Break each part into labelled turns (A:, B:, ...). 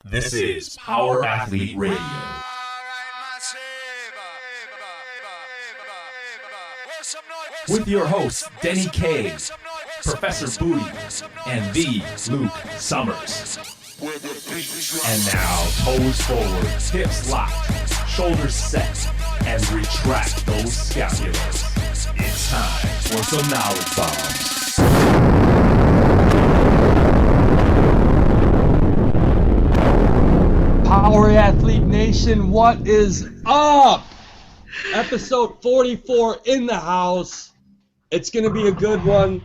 A: This is Power Athlete Radio. With your hosts, Denny K, Professor Booty, and the Luke Summers. And now, toes forward, hips locked, shoulders set, and retract those scapulars. It's time for some knowledge bombs.
B: Power Athlete Nation, what is up? Episode 44 in the house. It's going to be a good one.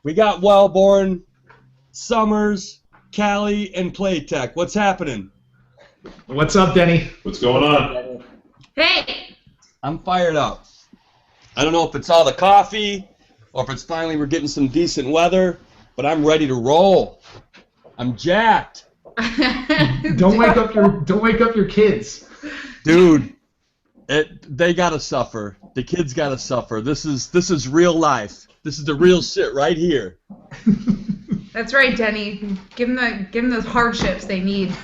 B: We got Wellborn, Summers, Callie, and Playtech. What's happening?
C: What's up, Denny?
D: What's going on?
E: Hey!
B: I'm fired up. I don't know if it's all the coffee or if it's finally we're getting some decent weather, but I'm ready to roll. I'm jacked.
C: Don't wake up your kids.
B: Dude, they gotta suffer. The kids gotta suffer. This is real life. This is the real shit right here.
E: That's right, Denny. Give them those hardships they need.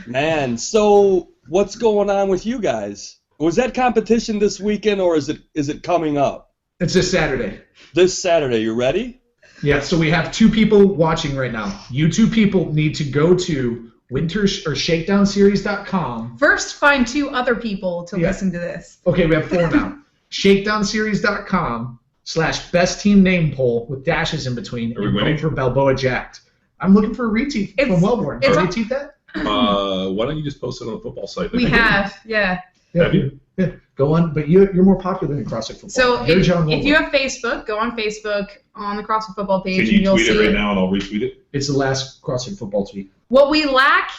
B: Man, so what's going on with you guys? Was that competition this weekend or is it coming up?
C: It's this Saturday.
B: This Saturday, you ready?
C: Yeah, so we have 2 people watching right now. You 2 people need to go to shakedownseries.com.
E: First, find 2 other people to listen to this.
C: Okay, we have 4 now. shakedownseries.com/best team name poll with dashes in between.
D: Are we winning?
C: For Balboa Jacked. I'm looking for a retweet from Wellborn. Can you retweet that?
D: Why don't you just post it on the football site?
E: We have, yeah.
D: Have you?
C: Yeah, go on. But you're more popular than CrossFit Football.
E: So
C: You're John
E: if you
C: Wellborn.
E: have Facebook, go on Facebook on the CrossFit Football page
D: Can
E: and
D: you
E: you'll
D: tweet
E: see
D: it right now and I'll retweet it?
C: It's the last CrossFit Football tweet.
E: What we lack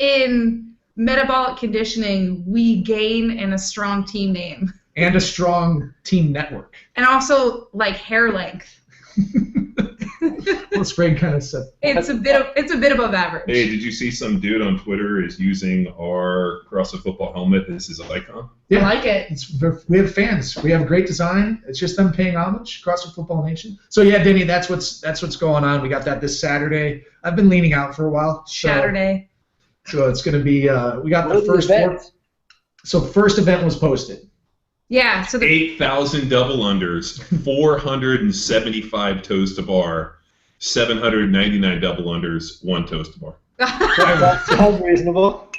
E: in metabolic conditioning, we gain in a strong team name.
C: And a strong team network.
E: And also, like, hair length.
C: Well, spray kind of stuff.
E: It's a bit above average.
D: Hey, did you see some dude on Twitter is using our CrossFit Football helmet as his icon?
C: Yeah.
E: I like it.
C: We have fans. We have a great design. It's just them paying homage, CrossFit Football Nation. So yeah, Denny, that's what's going on. We got that this Saturday. I've been leaning out for a while.
E: Saturday.
C: So it's going to be. We got the first. So first event was posted.
E: Yeah. So
D: 8,000 double unders, 475 toes to bar, 799 double unders, 1 toes to bar.
F: That sounds reasonable.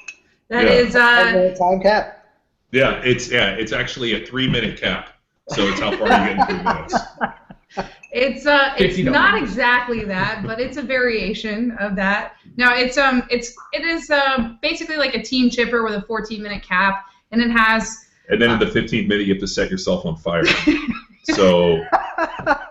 E: That
D: Yeah.
E: is.
F: 10-minute time cap.
D: Yeah, it's actually a 3-minute cap. So it's how far you get in 3 minutes.
E: It's
C: $50.
E: not exactly that, but it's a variation of that. No, it is basically like a team chipper with a 14-minute cap, and it has.
D: And then in the 15th minute, you have to set yourself on fire. So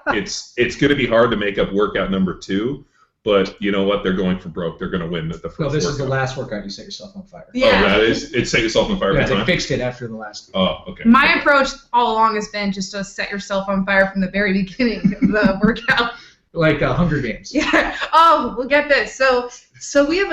D: it's going to be hard to make up workout number 2, but you know what? They're going for broke. They're going to win at the first
C: No, this
D: workout.
C: is the last workout. You set yourself on fire.
E: Yeah.
D: Oh, that is? It set yourself on fire
C: Yeah,
D: every
C: they
D: time?
C: fixed it after the last.
D: Oh, okay.
E: My approach all along has been just to set yourself on fire from the very beginning of the workout.
C: Like Hunger Games.
E: Yeah. Oh, we'll get this. So we have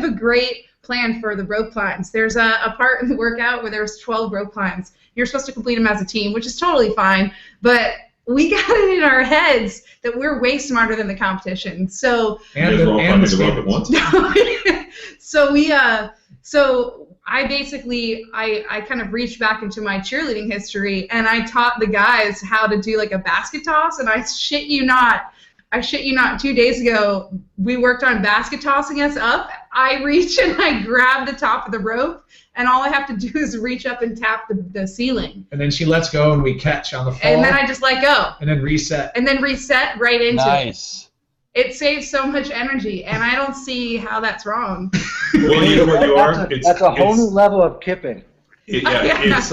E: a great plan for the rope climbs. There's a part in the workout where there's 12 rope climbs. You're supposed to complete them as a team, which is totally fine. But we got it in our heads that we're way smarter than the competition. So
D: You guys are all
C: and the
D: climbing the rope at
C: standards.
D: once?
E: so I basically kind of reached back into my cheerleading history and I taught the guys how to do like a basket toss, and I shit you not, 2 days ago we worked on basket tossing us up. I reach and I grab the top of the rope, and all I have to do is reach up and tap the ceiling.
C: And then she lets go, and we catch on the fall.
E: And then I just let go.
C: And then reset.
E: And then reset right into it.
B: Nice.
E: It saves so much energy, and I don't see how that's wrong.
D: Well, you know what you are?
F: That's a whole new level of kipping.
D: It's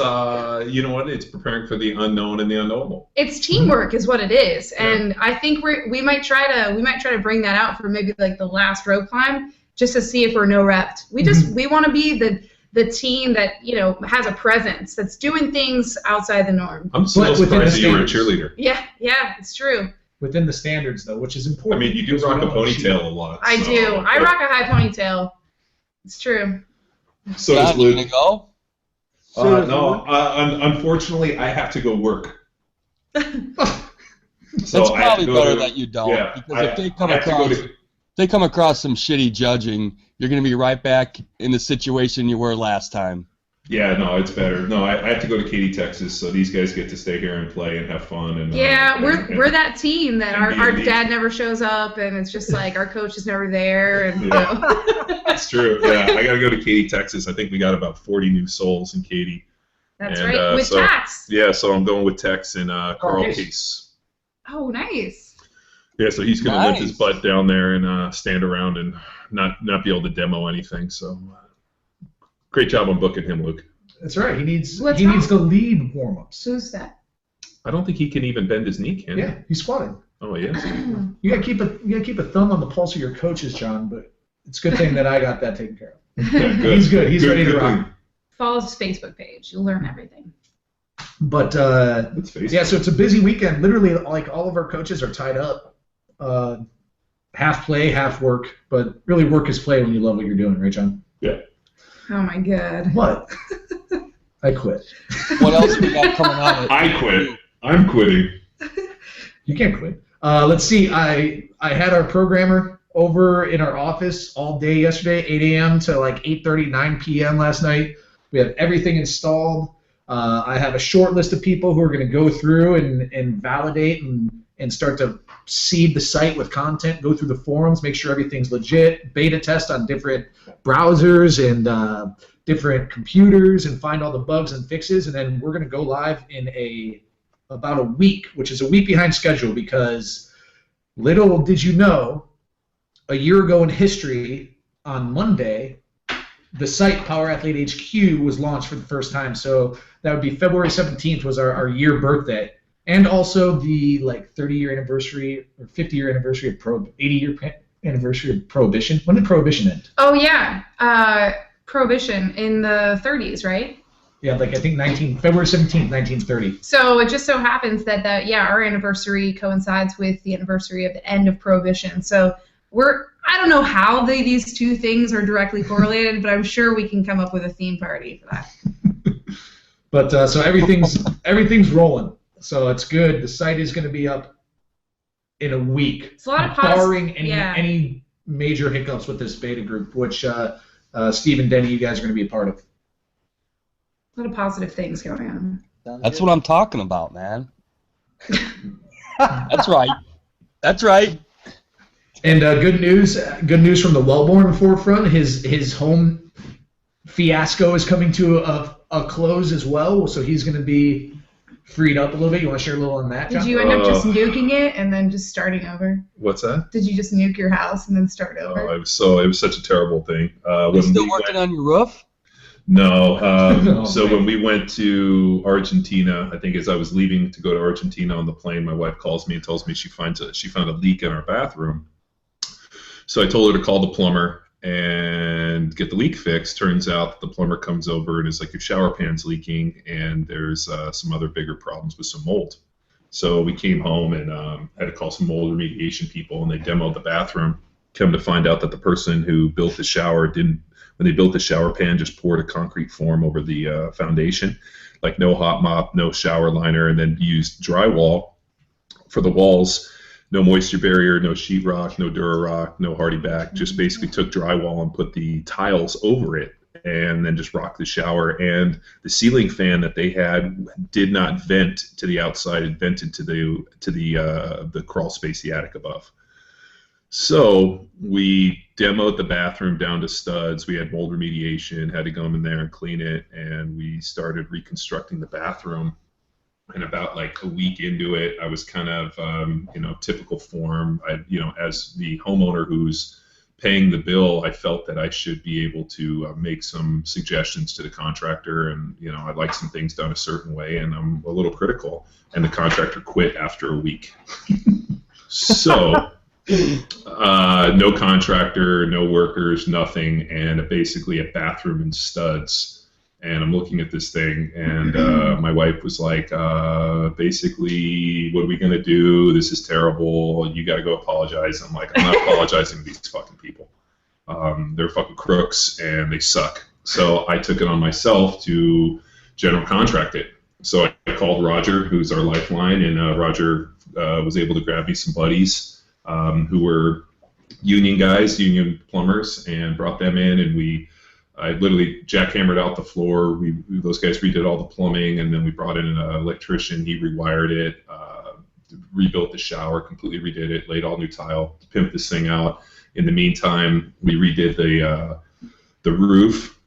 D: you know what? It's preparing for the unknown and the unknowable.
E: It's teamwork is what it is, and I think we might try to bring that out for maybe like the last rope climb, just to see if we're no repped. We want to be the team that has a presence, that's doing things outside the norm.
D: I'm still
C: But within
D: surprised
C: the
D: that you were a
C: standards.
D: cheerleader.
E: Yeah, it's true.
C: Within the standards, though, which is
D: I
C: important.
D: mean, you do
C: because
D: rock
C: we
D: a
C: don't want to
D: ponytail a lot.
E: I
D: so-
E: do. I rock a high ponytail. It's true.
D: So does
B: John, you
D: Luke.
B: gonna go?
D: No, unfortunately, I have to go work. So
B: It's
D: I have to
B: probably
D: go
B: better
D: to-
B: that you don't,
D: Yeah,
B: because if they come
D: I have to go
B: across,
D: to
B: they come across some shitty judging, you're going to be right back in the situation you were last time.
D: Yeah, no, it's better. No, I have to go to Katy, Texas, so these guys get to stay here and play and have fun. And
E: we're that team that our
D: B&B.
E: dad never shows up, and it's just like our coach is never there. And
D: That's true. Yeah, I got to go to Katy, Texas. I think we got about 40 new souls in Katy.
E: That's
D: And,
E: right, with
D: so-
E: Tax.
D: Yeah, so I'm going with Tex and Carl
C: Case.
D: Case.
E: Oh, nice.
D: Yeah, so he's going to lift
B: Nice.
D: his butt down there and stand around and not be able to demo anything. So great job on booking him, Luke.
C: That's right. He needs
E: What's
C: to lead warm-ups.
E: Who's that?
D: I don't think he can even bend his knee, can he?
C: Yeah, he's squatting.
D: Oh, he is?
C: You gotta keep a thumb on the pulse of your coaches, John. But it's a good thing that I got that taken care of.
D: Yeah, good.
C: He's good. He's ready to
D: good
C: rock.
D: thing.
E: Follow his Facebook page. You'll learn everything.
C: But
D: Let's face
C: yeah,
D: it.
C: so it's a busy weekend. Literally, like all of our coaches are tied up. Half play, half work. But really, work is play when you love what you're doing, right, John?
D: Yeah.
E: Oh my god.
C: What? I quit.
B: What else we got coming on?
D: I quit. I'm quitting.
C: You can't quit. Let's see. I had our programmer over in our office all day yesterday, 8 a.m. to like 8:30, 9 p.m. last night. We have everything installed. I have a short list of people who are going to go through and validate and start to seed the site with content, go through the forums, make sure everything's legit, beta test on different browsers and different computers and find all the bugs and fixes. And then we're going to go live in about a week, which is a week behind schedule because little did you know, a year ago in history, on Monday, the site Power Athlete HQ was launched for the first time. So that would be February 17th was our year birthday. And also the 30-year anniversary or 50-year anniversary of 80-year anniversary of Prohibition. When did Prohibition end?
E: Oh yeah. Prohibition in the 30s, right?
C: Yeah, I think February 17th, 1930.
E: So it just so happens that our anniversary coincides with the anniversary of the end of Prohibition. So I don't know how these two things are directly correlated, but I'm sure we can come up with a theme party for that.
C: But so everything's rolling. So it's good. The site is going to be up in a week.
E: It's a lot of
C: barring any major hiccups with this beta group, which Steve and Denny, you guys are going to be a part of.
E: A lot of positive things going on.
B: That's what I'm talking about, man. That's right. That's right.
C: And good news from the Wellborn forefront. His home fiasco is coming to a close as well, so he's going to be freed up a little bit. You want to share a little on that, John?
E: Did you end up just nuking it and then just starting over?
D: What's that?
E: Did you just nuke your house and then start over?
D: It was such a terrible thing.
B: You still working on your roof?
D: No.
C: No,
D: So
C: man.
D: when we went to Argentina, I think as I was leaving to go to Argentina on the plane, my wife calls me and tells me she found a leak in our bathroom. So I told her to call the plumber and get the leak fixed. Turns out the plumber comes over and is like, your shower pan's leaking, and there's some other bigger problems with some mold. So we came home and had to call some mold remediation people, and they demoed the bathroom. Come to find out that the person who built the shower when they built the shower pan, just poured a concrete form over the foundation, like no hot mop, no shower liner, and then used drywall for the walls. No moisture barrier, no sheetrock, no Durarock, no HardieBack. Just basically took drywall and put the tiles over it, and then just rocked the shower. And the ceiling fan that they had did not vent to the outside; it vented to the crawl space, the attic above. So we demoed the bathroom down to studs. We had mold remediation, had to go in there and clean it, and we started reconstructing the bathroom. And about a week into it, I was kind of, typical form. As the homeowner who's paying the bill, I felt that I should be able to make some suggestions to the contractor, and I'd like some things done a certain way, and I'm a little critical. And the contractor quit after a week. So, no contractor, no workers, nothing, and basically a bathroom and studs. And I'm looking at this thing, and my wife was like, basically, what are we going to do? This is terrible. You got to go apologize. I'm like, I'm not apologizing to these fucking people. They're fucking crooks, and they suck. So I took it on myself to general contract it. So I called Roger, who's our lifeline, and Roger was able to grab me some buddies who were union guys, union plumbers, and brought them in, and I literally jackhammered out the floor. Those guys redid all the plumbing, and then we brought in an electrician. He rewired it, rebuilt the shower, completely redid it, laid all new tile, pimped this thing out. In the meantime, we redid the roof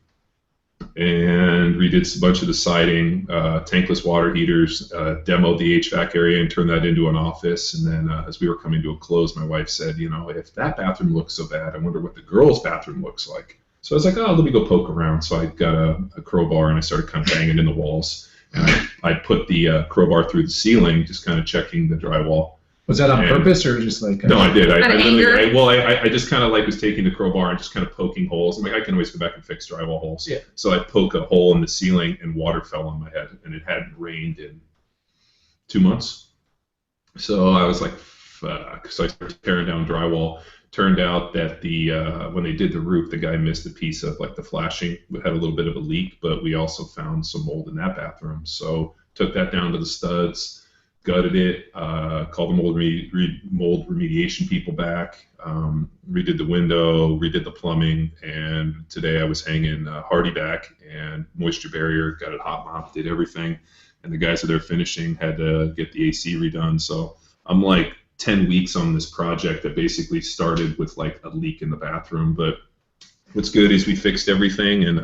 D: and redid a bunch of the siding, tankless water heaters, demoed the HVAC area and turned that into an office. And then as we were coming to a close, my wife said, if that bathroom looks so bad, I wonder what the girls' bathroom looks like. So I was like, let me go poke around. So I got a crowbar and I started kind of banging in the walls. And I put the crowbar through the ceiling, just kind of checking the drywall.
C: Was that on purpose or just like?
D: No, I did. I just kind of was taking the crowbar and just kind of poking holes. I'm like, I can always go back and fix drywall holes.
C: Yeah.
D: So I poke a hole in the ceiling and water fell on my head, and it hadn't rained in 2 months. So I was like, fuck. So I started tearing down drywall. Turned out that when they did the roof, the guy missed a piece of the flashing. We had a little bit of a leak, but we also found some mold in that bathroom. So took that down to the studs, gutted it, called the mold remediation people back, redid the window, redid the plumbing, and today I was hanging Hardy back and moisture barrier, got it hot mopped, did everything, and the guys that are finishing had to get the AC redone. So I'm 10 weeks on this project that basically started with a leak in the bathroom, but what's good is we fixed everything, and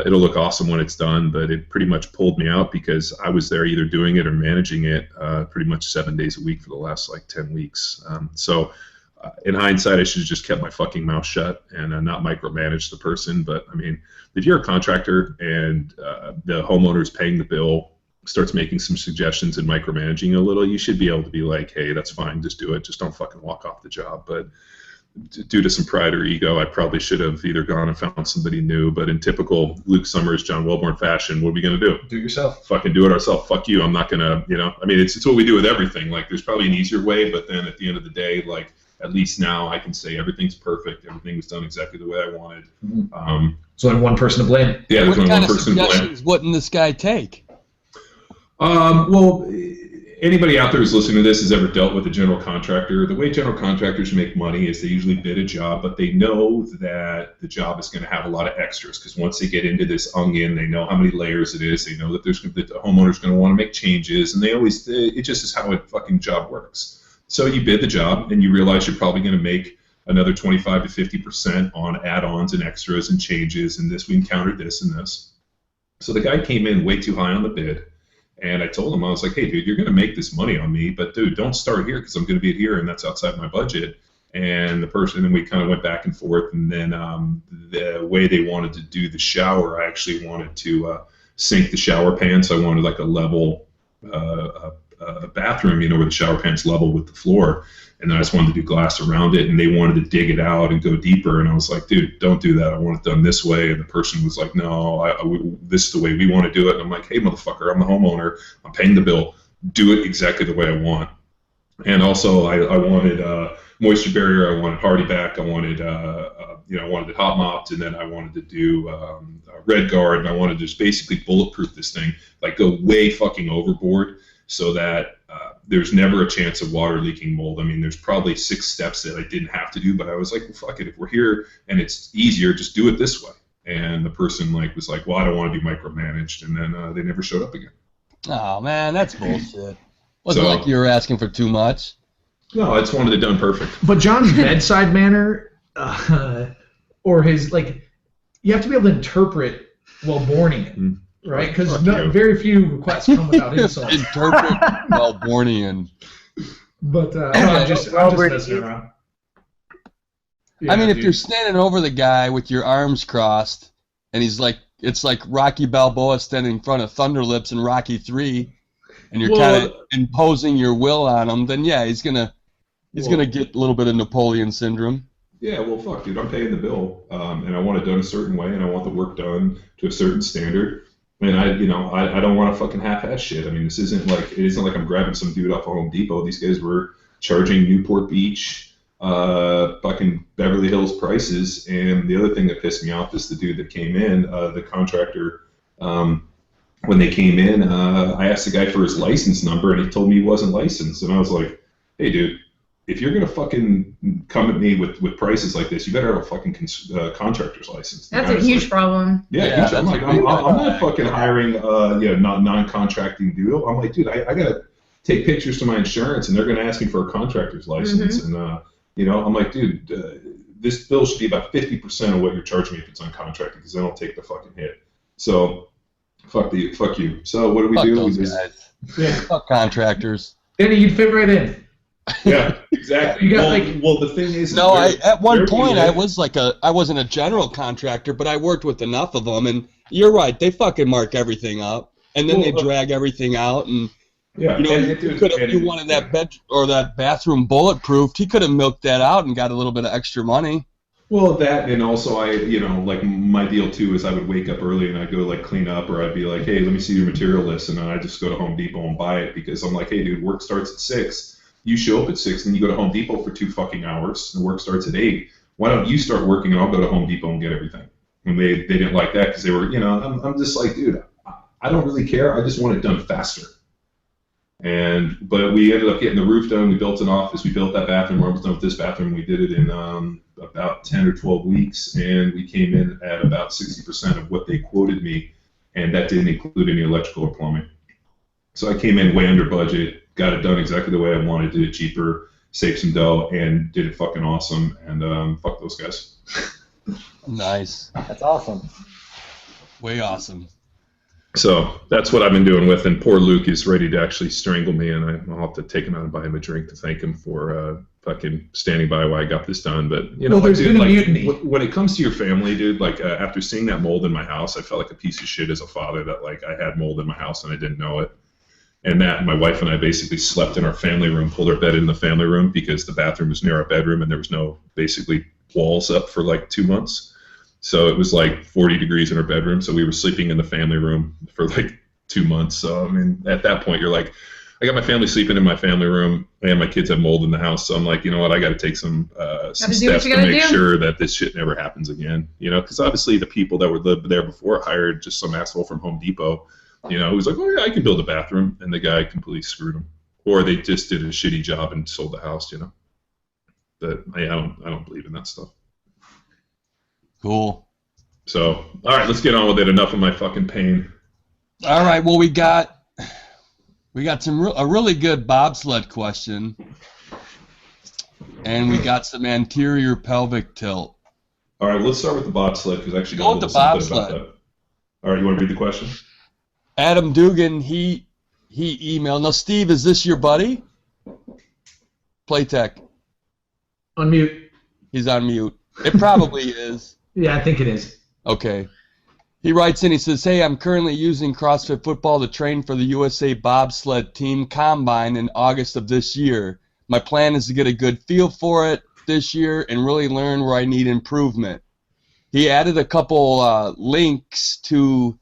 D: it'll look awesome when it's done, but it pretty much pulled me out because I was there either doing it or managing it pretty much 7 days a week for the last 10 weeks. So in hindsight, I should have just kept my fucking mouth shut and not micromanage the person. But I mean, if you're a contractor and the homeowner is paying the bill, starts making some suggestions and micromanaging a little, you should be able to be like, hey, that's fine, just do it, just don't fucking walk off the job. But due to some pride or ego, I probably should have either gone and found somebody new. But in typical Luke Summers, John Welborn fashion, what are we going to do?
C: Do it yourself.
D: Fucking do it ourselves. Fuck you. I'm not going to, I mean, it's what we do with everything. There's probably an easier way, but then at the end of the day, at least now I can say everything's perfect. Everything was done exactly the way I wanted.
C: Mm-hmm. So only one person to blame.
D: Yeah, there's
B: what
D: only one person to blame.
B: What kind of suggestions wouldn't this guy take?
D: Well, anybody out there who's listening to this has ever dealt with a general contractor. The way general contractors make money is they usually bid a job, but they know that the job is going to have a lot of extras because once they get into this onion, they know how many layers it is. They know that the homeowner's going to want to make changes, and it just is how a fucking job works. So you bid the job, and you realize you're probably going to make another 25 to 50% on add-ons and extras and changes, and we encountered this and this. So the guy came in way too high on the bid. And I told him, I was like, hey, dude, you're going to make this money on me, but, dude, don't start here because I'm going to be here, and that's outside my budget. And then we kind of went back and forth, and then the way they wanted to do the shower, I actually wanted to sink the shower pan, so I wanted a level bathroom, where the shower pan's level with the floor. And then I just wanted to do glass around it, and they wanted to dig it out and go deeper. And I was like, dude, don't do that. I want it done this way. And the person was like, no, this is the way we want to do it. And I'm like, hey, motherfucker, I'm the homeowner. I'm paying the bill. Do it exactly the way I want. And also, I wanted moisture barrier. I wanted Hardy back. I wanted, I wanted it hot mopped, and then I wanted to do red guard, and I wanted to just basically bulletproof this thing, go way fucking overboard, so that there's never a chance of water leaking mold. I mean, there's probably 6 steps that I didn't have to do, but I was like, well, fuck it. If we're here and it's easier, just do it this way. And the person was like, well, I don't want to be micromanaged. And then they never showed up again.
B: Oh, man, that's bullshit. Wasn't like you were asking for too much.
D: No, I just wanted it done perfect.
C: But John's bedside manner, or his, you have to be able to interpret Welbornian. Mm-hmm. Right, because very few requests come without insult.
B: Interpret Welbornian.
C: But I'm just messing around.
B: Yeah, I mean, if you're standing over the guy with your arms crossed, and it's like Rocky Balboa standing in front of Thunder Lips in Rocky 3, and you're kind of imposing your will on him, then yeah, he's gonna get a little bit of Napoleon syndrome.
D: Yeah, well, fuck, dude, I'm paying the bill, and I want it done a certain way, and I want the work done to a certain standard. And I don't want to fucking half-ass shit. I mean, it isn't like I'm grabbing some dude off of Home Depot. These guys were charging Newport Beach, fucking Beverly Hills prices. And the other thing that pissed me off is the dude that came in, the contractor. When they came in, I asked the guy for his license number, and he told me he wasn't licensed. And I was like, hey, dude, if you're gonna fucking come at me with prices like this, you better have a fucking contractor's license.
E: That's a huge problem.
D: Yeah, I'm not fucking hiring non-contracting deal. I'm like, dude, I gotta take pictures to my insurance, and they're gonna ask me for a contractor's license, and I'm like, dude, this bill should be about 50% of what you're charging me if it's uncontracted, because I don't take the fucking hit. So, fuck you. So what do we
B: Fuck
D: do?
B: those guys. Fuck contractors.
C: Danny, you'd fit right in.
D: Yeah, exactly.
C: You got
D: well, the thing is,
B: no, at one point I wasn't a general contractor, but I worked with enough of them, and you're right, they fucking mark everything up, and then they drag everything out, and if you wanted that bed or that bathroom bulletproofed, he could have milked that out and got a little bit of extra money.
D: Well, that, and also like my deal too is I would wake up early and I'd go like clean up, or I'd be like, hey, let me see your material list, and then I just go to Home Depot and buy it, because I'm like, hey, dude, work starts at 6. You show up at 6, and you go to Home Depot for 2 fucking hours, and work starts at 8. Why don't you start working, and I'll go to Home Depot and get everything? And they didn't like that, because they were, I'm just like, dude, I don't really care. I just want it done faster. But we ended up getting the roof done. We built an office. We built that bathroom. We're almost done with this bathroom. We did it in about 10 or 12 weeks, and we came in at about 60% of what they quoted me, and that didn't include any electrical or plumbing. So I came in way under budget, got it done exactly the way I wanted, did it cheaper, saved some dough, and did it fucking awesome. And fuck those guys.
B: Nice.
F: That's awesome.
B: Way awesome.
D: So that's what I've been doing with, and poor Luke is ready to actually strangle me, and I'll have to take him out and buy him a drink to thank him for fucking standing by while I got this done. But
C: there's been a mutiny.
D: When it comes to your family, dude, like after seeing that mold in my house, I felt like a piece of shit as a father that like I had mold in my house and I didn't know it. And my wife and I basically slept in our family room, pulled our bed in the family room because the bathroom was near our bedroom and there was no basically walls up for like 2 months. So it was like 40 degrees in our bedroom. So we were sleeping in the family room for like 2 months. So, I mean, at that point, you're like, I got my family sleeping in my family room and my kids have mold in the house. So I'm like, you know what? I got to take some steps to make sure that this shit never happens again. Because obviously the people that were there before hired just some asshole from Home Depot, who's like, oh yeah, I can build a bathroom. And the guy completely screwed him. Or they just did a shitty job and sold the house, But I don't believe in that stuff.
B: Cool.
D: So, all right, let's get on with it. Enough of my fucking pain.
B: All right, well, we got a really good bobsled question, and we got some anterior pelvic tilt.
D: All right, let's start with the bobsled, because I actually
B: go with the bobsled.
D: All right, you want to read the question?
B: Adam Dugan, he emailed. Now, Steve, is this your buddy? Playtech.
C: Unmute.
B: He's on mute. It probably is.
C: Yeah, I think it is.
B: Okay. He writes in, he says, hey, I'm currently using CrossFit Football to train for the USA Bobsled Team Combine in August of this year. My plan is to get a good feel for it this year and really learn where I need improvement. He added a couple links to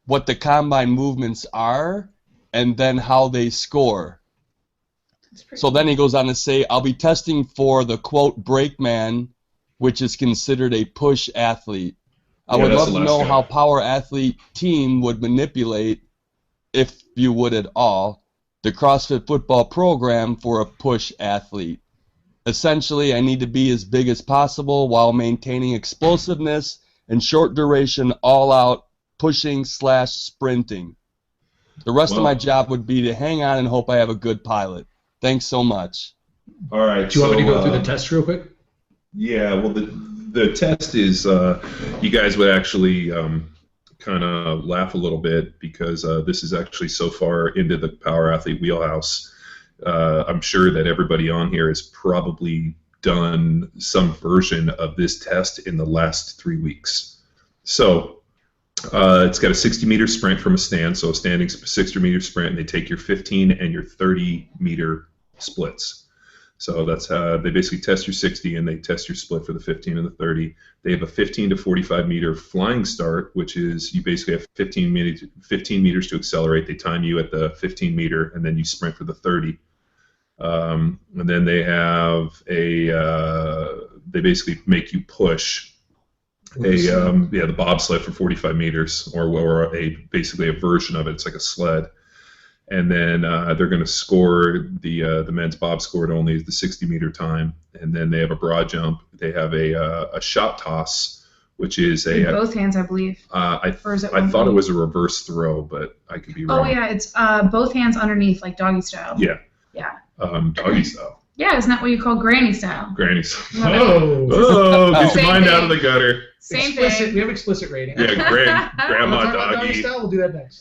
B: what the Combine movements are and then how they score. So then he goes on to say, I'll be testing for the, quote, brakeman, which is considered a push athlete. I would love to know how Power Athlete Team would manipulate, if you would at all, the CrossFit Football program for a push athlete. Essentially, I need to be as big as possible while maintaining explosiveness and short duration all-out pushing/sprinting. The rest of my job would be to hang on and hope I have a good pilot. Thanks so much.
D: All right.
C: Do you want me to go through the test real quick?
D: Yeah, well, the test is you guys would actually kind of laugh a little bit because this is actually so far into the Power Athlete wheelhouse. I'm sure that everybody on here has probably done some version of this test in the last 3 weeks. So it's got a 60-meter sprint from a stand, so a standing 60-meter sprint, and they take your 15 and your 30-meter splits. So that's how they basically test your 60 and they test your split for the 15 and the 30. They have a 15 to 45 meter flying start, which is you basically have 15 meters to accelerate. They time you at the 15 meter and then you sprint for the 30. And then they have they basically make you push the bobsled for 45 meters or basically a version of it. It's like a sled. and then they're going to score the men's bob scored only the 60-meter time, and then they have a broad jump. They have a shot toss, which is
E: In both hands, I believe.
D: I
E: Or is it
D: I
E: one
D: thought it
E: hand?
D: was a reverse throw, but I could be wrong.
E: Oh yeah, it's both hands underneath, like doggy style.
D: Yeah.
E: Yeah.
D: Doggy style.
E: Yeah, isn't that what you call granny style?
D: Granny style.
C: Oh.
D: Oh, get your
E: Same
D: mind out of
E: thing.
D: the gutter.
E: Same
C: Explicit.
E: thing.
C: We have explicit rating.
D: Yeah, grandma
C: Wanna talk about doggy
D: doggy.
C: style? We'll do that next.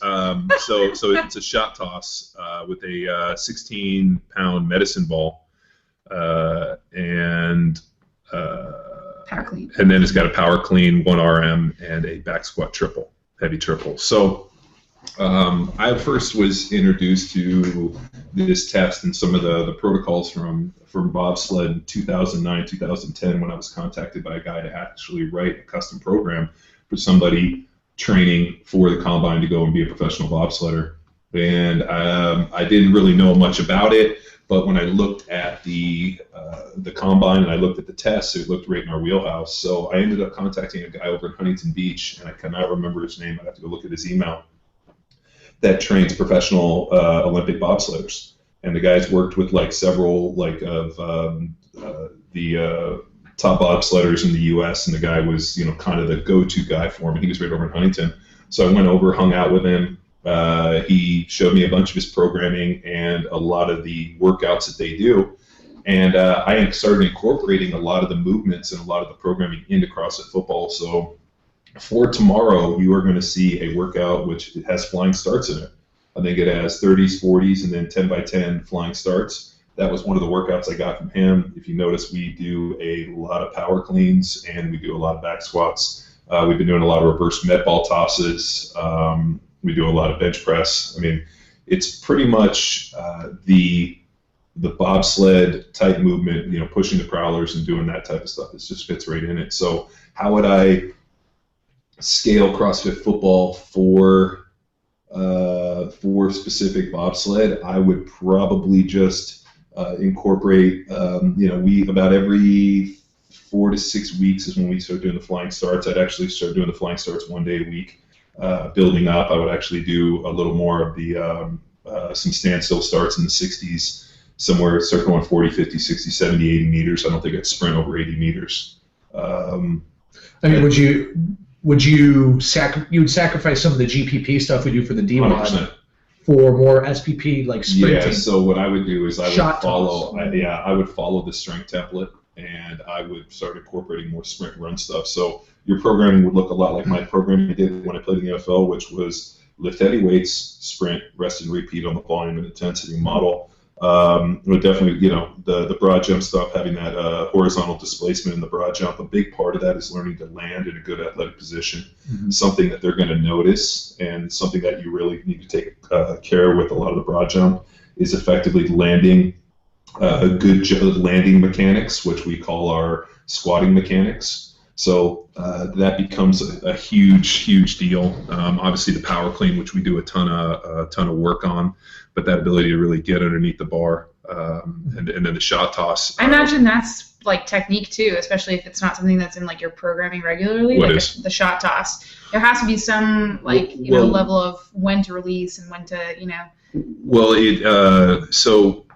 D: So it's a shot toss with a 16-pound medicine ball, and
E: Power clean.
D: then it's got a power clean, 1 RM, and a back squat triple, heavy triple. So I first was introduced to this test and some of the protocols from bobsled in 2009, 2010, when I was contacted by a guy to actually write a custom program for somebody training for the combine to go and be a professional bobsledder. And I didn't really know much about it, but when I looked at the combine and I looked at the tests, it looked right in our wheelhouse. So I ended up contacting a guy over in Huntington Beach, and I cannot remember his name. I'd have to go look at his email. That trains professional Olympic bobsledders, and the guy's worked with like several of the top bobsledders in the U.S. And the guy was kind of the go-to guy for him. And he was right over in Huntington, so I went over, hung out with him. He showed me a bunch of his programming and a lot of the workouts that they do, and I started incorporating a lot of the movements and a lot of the programming into CrossFit football. So for tomorrow, you are going to see a workout which it has flying starts in it. I think it has 30s, 40s, and then 10 by 10 flying starts. That was one of the workouts I got from him. If you notice, we do a lot of power cleans and we do a lot of back squats. We've been doing a lot of reverse med ball tosses. We do a lot of bench press. I mean, it's pretty much the bobsled type movement, pushing the prowlers and doing that type of stuff. It just fits right in it. So how would I scale CrossFit football for specific bobsled? I would probably just incorporate, we about every 4 to 6 weeks is when we start doing the flying starts. I'd actually start doing the flying starts 1 day a week. Building up, I would actually do a little more of the some standstill starts in the 60s, somewhere start going 40, 50, 60, 70, 80 meters. I don't think I'd sprint over 80 meters.
C: I mean, would you sacrifice some of the GPP stuff we do for the D-Mod
D: 100%.
C: for more SPP like sprinting?
D: Yeah, so what I would do is I would follow the strength template, and I would start incorporating more sprint run stuff. So your programming would look a lot like my programming I did when I played in the NFL, which was lift heavy weights, sprint, rest and repeat on the volume and intensity model. Would definitely, the broad jump stuff, having that horizontal displacement in the broad jump. A big part of that is learning to land in a good athletic position, something that they're going to notice, and something that you really need to take care with a lot of the broad jump is effectively landing good landing mechanics, which we call our squatting mechanics. So that becomes a huge deal. Obviously, the power clean, which we do a ton of work on, but that ability to really get underneath the bar, and then the shot toss.
E: I imagine that's like technique too, especially if it's not something that's in like your programming regularly,
D: What
E: like
D: is?
E: the shot toss. There has to be some
D: Well-
E: level of when to release and when to
D: Well, so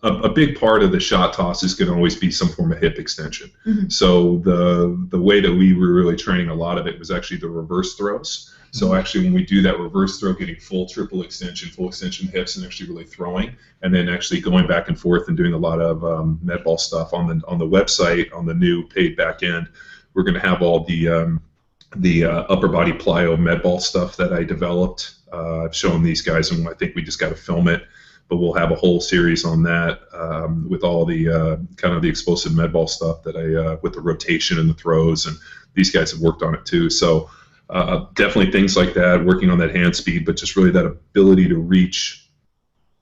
D: a big part of the shot toss is going to always be some form of hip extension.
E: Mhm.
D: So the way that we were really training a lot of it was actually the reverse throws. So actually when we do that reverse throw, getting full extension hips, and actually really throwing, and then actually going back and forth and doing a lot of med ball stuff on the website, on the new paid back end. We're going to have all the upper body plyo med ball stuff that I developed. I've shown these guys, and I think we just got to film it. But we'll have a whole series on that with all the kind of the explosive med ball stuff that with the rotation and the throws, and these guys have worked on it too. So definitely things like that, working on that hand speed, but just really that ability to reach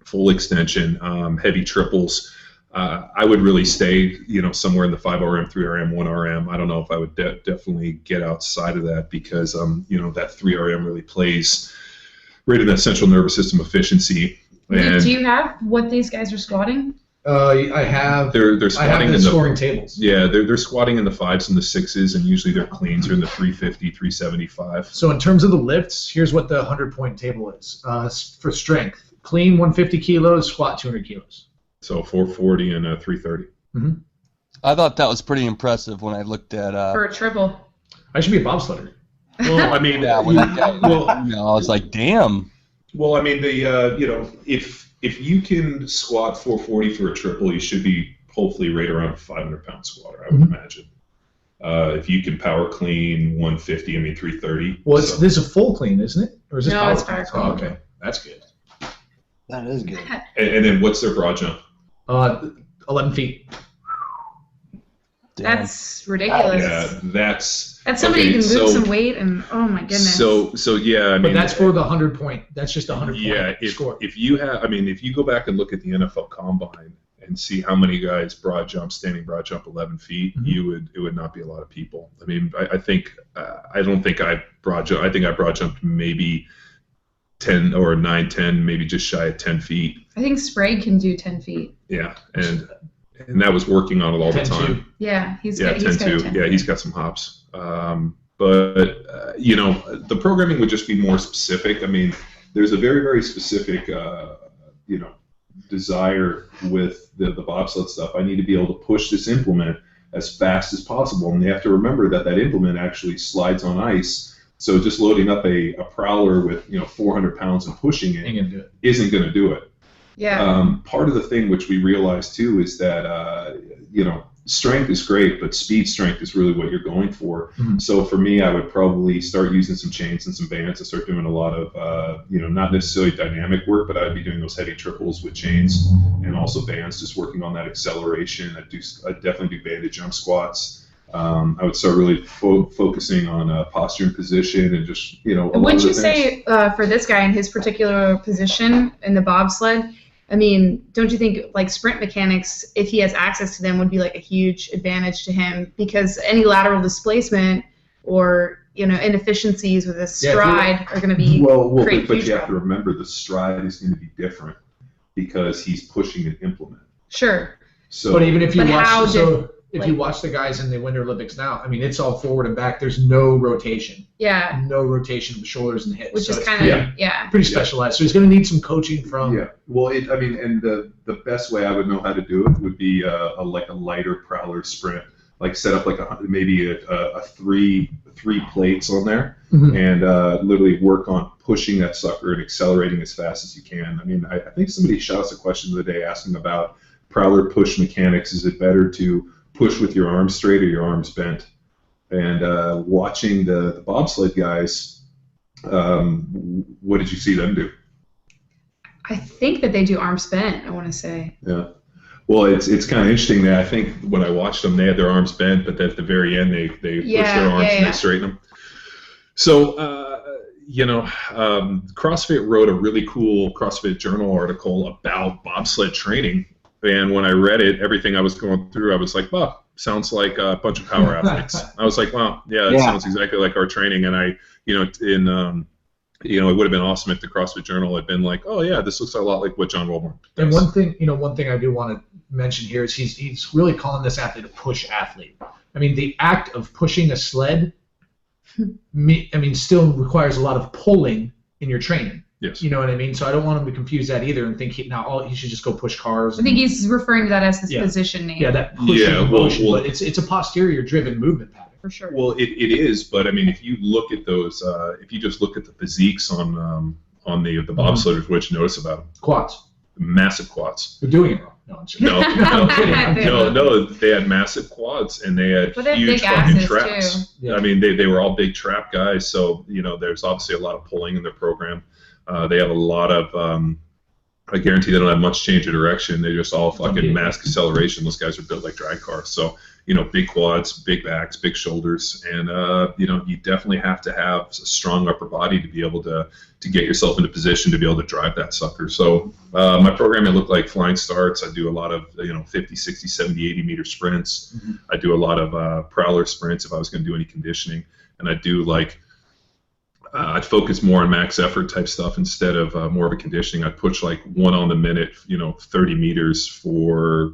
D: full extension, heavy triples. I would really stay, somewhere in the 5 RM, 3 RM, 1 RM. I don't know if I would definitely get outside of that, because that 3 RM really plays right in that central nervous system efficiency. And
E: do you have what these guys are squatting?
C: I have.
D: they're
C: I have
D: squatting
C: the
D: in the
C: scoring tables.
D: yeah they're squatting in the 5s and the 6s, and usually their cleans are in the 350, 375.
C: So in terms of the lifts, here's what the 100-point table is. For strength, clean 150 kilos, squat 200 kilos.
D: So 440 and 330.
C: Mm-hmm.
B: I thought that was pretty impressive when I looked at.
E: For a triple.
C: I should be a bobsledder.
D: Well, I mean,
B: Yeah, when that guy, I was like, damn.
D: well, I mean, if you can squat 440 for a triple, you should be hopefully right around a 500-pound squatter, I would imagine. If you can power clean 150, I mean 330.
C: Well, this is a full clean, isn't it? Or is this
E: No,
C: power
E: it's
C: clean?
E: power clean.
C: Oh, okay, that's good.
F: That is good.
D: And then what's their broad jump?
C: 11 feet.
B: Damn.
E: That's ridiculous.
D: Yeah, that's
E: Somebody
D: okay,
E: who can
D: so-
E: move some weight and oh my goodness.
D: So yeah, I mean,
C: But that's for the 100-point. That's just a 100-point
D: yeah.
C: score.
D: If you have, I mean, if you go back and look at the NFL Combine and see how many guys standing broad jump 11 feet,
C: Mhm.
D: it would not be a lot of people. I mean, I think I don't think I broad jump. I think I broad jumped maybe 10 or 9, 10, maybe just shy of 10 feet.
E: I think Sprague can do 10 feet.
D: Yeah, and that was working on it all the
C: 10-2.
D: time.
E: Yeah, he's
D: Yeah,
E: got, he's
D: 10-2.
E: got a 10
D: Yeah,
E: feet.
D: he's got some hops. But the programming would just be more specific. I mean, there's a very, very specific, desire with the bobsled stuff. I need to be able to push this implement as fast as possible, and you have to remember that implement actually slides on ice. So just loading up a prowler with 400 pounds and pushing it
C: Ain't gonna do it.
D: isn't going to do it.
E: Yeah.
D: Part of the thing which we realize too is that strength is great, but speed strength is really what you're going for.
C: Mhm.
D: So for me, I would probably start using some chains and some bands and start doing a lot of not necessarily dynamic work, but I'd be doing those heavy triples with chains and also bands, just working on that acceleration. I definitely do banded jump squats. I would start really focusing on posture and position and just a lot
E: Wouldn't
D: of the
E: you
D: things.
E: say for this guy in his particular position in the bobsled, I mean, don't you think like sprint mechanics, if he has access to them, would be like a huge advantage to him, because any lateral displacement or inefficiencies with a stride are going to be create
D: but
E: huge
D: you have to
E: problem.
D: remember the stride is going to be different because he's pushing an implement.
E: Sure.
D: So,
C: But even if you
E: But how
C: watch, if you
E: like-
C: watch the guys in the Winter Olympics now, I mean, it's all forward and back. There's no rotation.
E: Yeah.
C: No rotation of the shoulders and the hips.
E: Which
C: So
E: is
C: it's
E: kind of
D: Yeah.
E: yeah.
C: pretty specialized. So he's going to need some coaching from.
D: yeah, well, and the best way I would know how to do it would be a lighter prowler sprint, like set up like maybe a three plates on there,
C: Mhm.
D: and literally work on pushing that sucker and accelerating as fast as you can. I mean, I think somebody shot us a question the other day asking about prowler push mechanics. Is it better to push with your arms straight or your arms bent? And watching the bobsled guys, what did you see them do?
E: I think that they do arms bent, I want to say.
D: Yeah. Well, it's kind of interesting that I think when I watched them, they had their arms bent, but at the very end, they push their arms and they straighten them. So, CrossFit wrote a really cool CrossFit Journal article about bobsled training. And when I read it, everything I was going through, I was like, wow, sounds like a bunch of power athletes. I was like, wow, yeah, it sounds exactly like our training. And it would have been awesome if the CrossFit Journal had been like, oh yeah, this looks a lot like what John Wellborn does.
C: And one thing I do want to mention here is he's really calling this athlete a push athlete. I mean, the act of pushing a sled, still requires a lot of pulling in your training.
D: Yes.
C: You know what I mean? So I don't want him to confuse that either and think he should just go push cars.
E: I think he's referring to that as his
C: Yeah.
E: position name.
C: Yeah, that pushing motion,
D: well-
C: but it's a posterior-driven movement pattern.
E: For sure.
D: Well, it is, but I mean, if you look at those, if you just look at the physiques on the bobsledders, what you notice about them?
C: Quads.
D: Massive quads.
C: They're doing it wrong. No, I'm just
D: No,
C: I'm kidding. I'm kidding.
D: no, they had massive quads and they had
E: But they have
D: huge
E: big
D: fucking
E: asses,
D: traps.
E: too.
C: Yeah.
D: I mean, they were all big trap guys, so there's obviously a lot of pulling in their program. They have a lot of. I guarantee they don't have much change of direction. They just all fucking mass acceleration. Those guys are built like drag cars. So, big quads, big backs, big shoulders, and you definitely have to have a strong upper body to be able to get yourself into position to be able to drive that sucker. So my programming looked like flying starts. I do a lot of 50, 60, 70, 80 meter sprints.
C: Mm-hmm.
D: I do a lot of prowler sprints if I was going to do any conditioning, and I do I'd focus more on max effort type stuff instead of more of a conditioning. I'd push like 1 on the minute, 30 meters for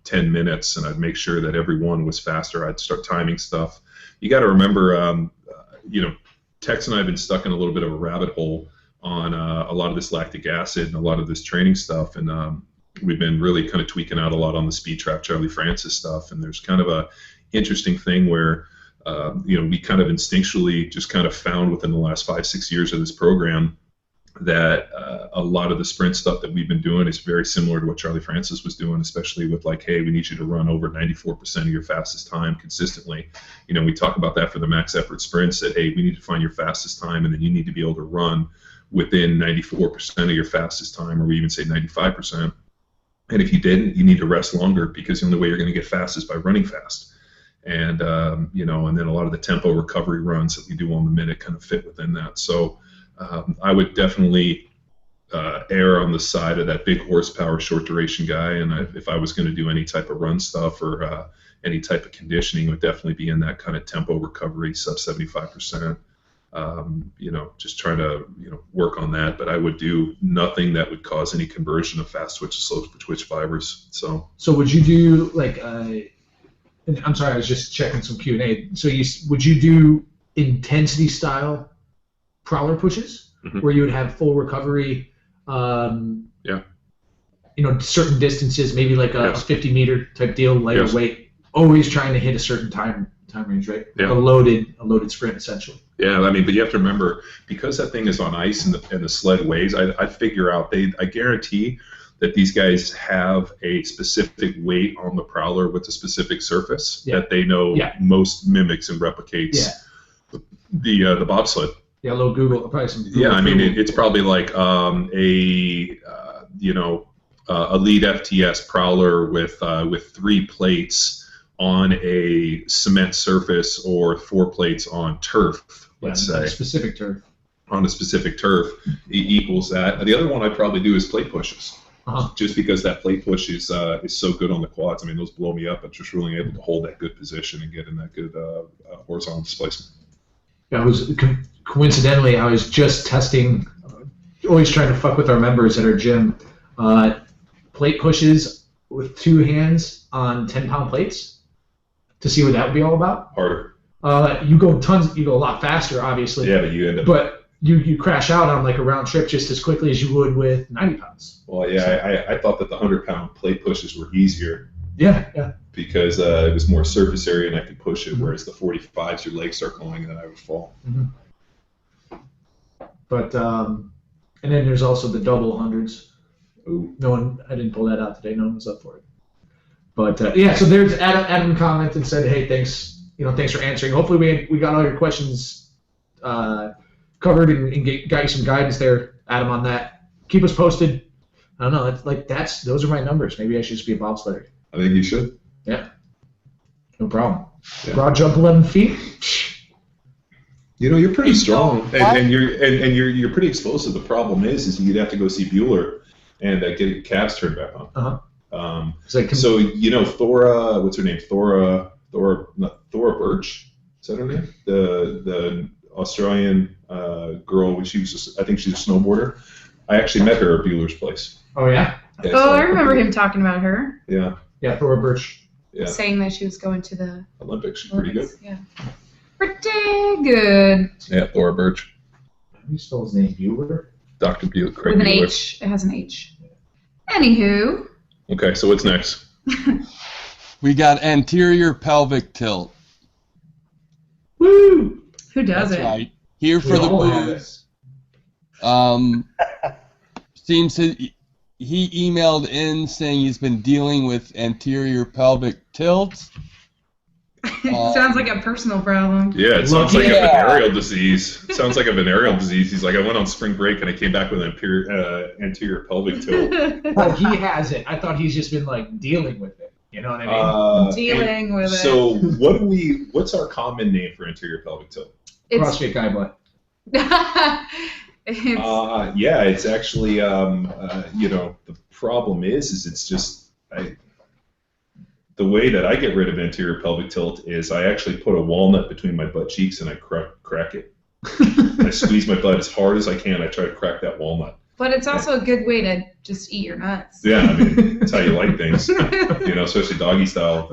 D: 10 minutes, and I'd make sure that every one was faster. I'd start timing stuff. You got to remember, Tex and I have been stuck in a little bit of a rabbit hole on a lot of this lactic acid and a lot of this training stuff, and we've been really kind of tweaking out a lot on the Speed Trap Charlie Francis stuff. And there's kind of a interesting thing where we kind of instinctually just kind of found within the last 5-6 years of this program that a lot of the sprint stuff that we've been doing is very similar to what Charlie Francis was doing, especially with like, hey, we need you to run over 94% of your fastest time consistently. We talk about that for the max effort sprints, that, hey, we need to find your fastest time, and then you need to be able to run within 94% of your fastest time, or we even say 95%. And if you didn't, you need to rest longer, because the only way you're going to get fast is by running fast. And, and then a lot of the tempo recovery runs that we do on the minute kind of fit within that. So I would definitely err on the side of that big horsepower, short duration guy. And if I was going to do any type of run stuff or any type of conditioning, it would definitely be in that kind of tempo recovery, sub 75%. Just trying to work on that. But I would do nothing that would cause any conversion of fast twitch to slow twitch fibers. So
C: would you do like? I'm sorry, I was just checking some Q&A. So would you do intensity style prowler pushes, where you would have full recovery? Certain distances, maybe like a 50-meter type deal, lighter weight, always trying to hit a certain time range, right?
D: Yeah.
C: A loaded sprint, essentially.
D: Yeah, but you have to remember, because that thing is on ice and the sled weighs, I figure out I guarantee that these guys have a specific weight on the prowler with a specific surface that they know most mimics and replicates the bobsled.
C: Yeah, a little Google, probably some Google.
D: Yeah, it's probably like a Elite FTS prowler with 3 plates on a cement surface, or 4 plates on turf, let's say.
C: A specific turf.
D: On a specific turf, it equals that. The other one I'd probably do is plate pushes. Just because that plate push is so good on the quads. Those blow me up. I'm just really able to hold that good position and get in that good horizontal displacement.
C: Coincidentally, I was just testing, always trying to fuck with our members at our gym, plate pushes with 2 hands on 10-pound plates to see what that would be all about.
D: Harder.
C: You go a lot faster, obviously.
D: Yeah, but you end up.
C: But you crash out on like a round trip just as quickly as you would with 90 pounds.
D: Well, yeah, I thought that the 100-pound plate pushes were easier.
C: Yeah.
D: Because it was more surface area and I could push it, whereas the 45s, your legs start going and then I would fall.
C: Mm-hmm. But and then there's also the double hundreds.
D: Ooh.
C: I didn't pull that out today. No one was up for it. But so there's Adam commented and said, hey, thanks for answering. Hopefully we got all your questions covered and got you some guidance there, Adam, on that. Keep us posted. I don't know. Those are my numbers. Maybe I should just be a bobsledder.
D: I think you should.
C: Yeah. No problem.
D: Yeah.
C: Broad jump 11 feet.
D: You're pretty strong, and you're pretty explosive. The problem is you'd have to go see Bueller and get your calves turned back on. Thora, what's her name? Thora Birch. Is that her name? The Australian girl. I think she's a snowboarder. I actually met her at Bueller's place.
C: Oh yeah.
E: I remember him talking about her.
D: Yeah.
C: Yeah, Thora Birch.
D: Yeah.
E: Saying that she was going to the
D: Olympics. She's pretty good.
E: Yeah. Pretty good.
D: Yeah, Thora Birch.
C: How do you spell his name? Bueller?
D: Dr. Bueller. Craig
E: With an
D: Bueller.
E: H. It has an H. Anywho.
D: Okay, so what's next?
B: We got anterior pelvic tilt.
C: Woo!
E: Who does
B: That's
E: it?
B: right. Here for the booze. Seems he emailed in saying he's been dealing with anterior pelvic tilt.
E: Sounds like a personal problem.
D: Yeah, it sounds like a venereal disease. It sounds like a venereal disease. He's like, I went on spring break and I came back with an anterior pelvic tilt.
C: Well, he has it. I thought he's just been like dealing with it. You know what I mean?
E: Dealing with it.
D: So what's our common name for anterior pelvic tilt?
C: CrossFit guy butt.
D: It's actually the problem is it's just the way that I get rid of anterior pelvic tilt is I actually put a walnut between my butt cheeks and I crack it. I squeeze my butt as hard as I can. I try to crack that walnut.
E: But it's also a good way to just eat your nuts.
D: Yeah, that's how you like things. Especially doggy style.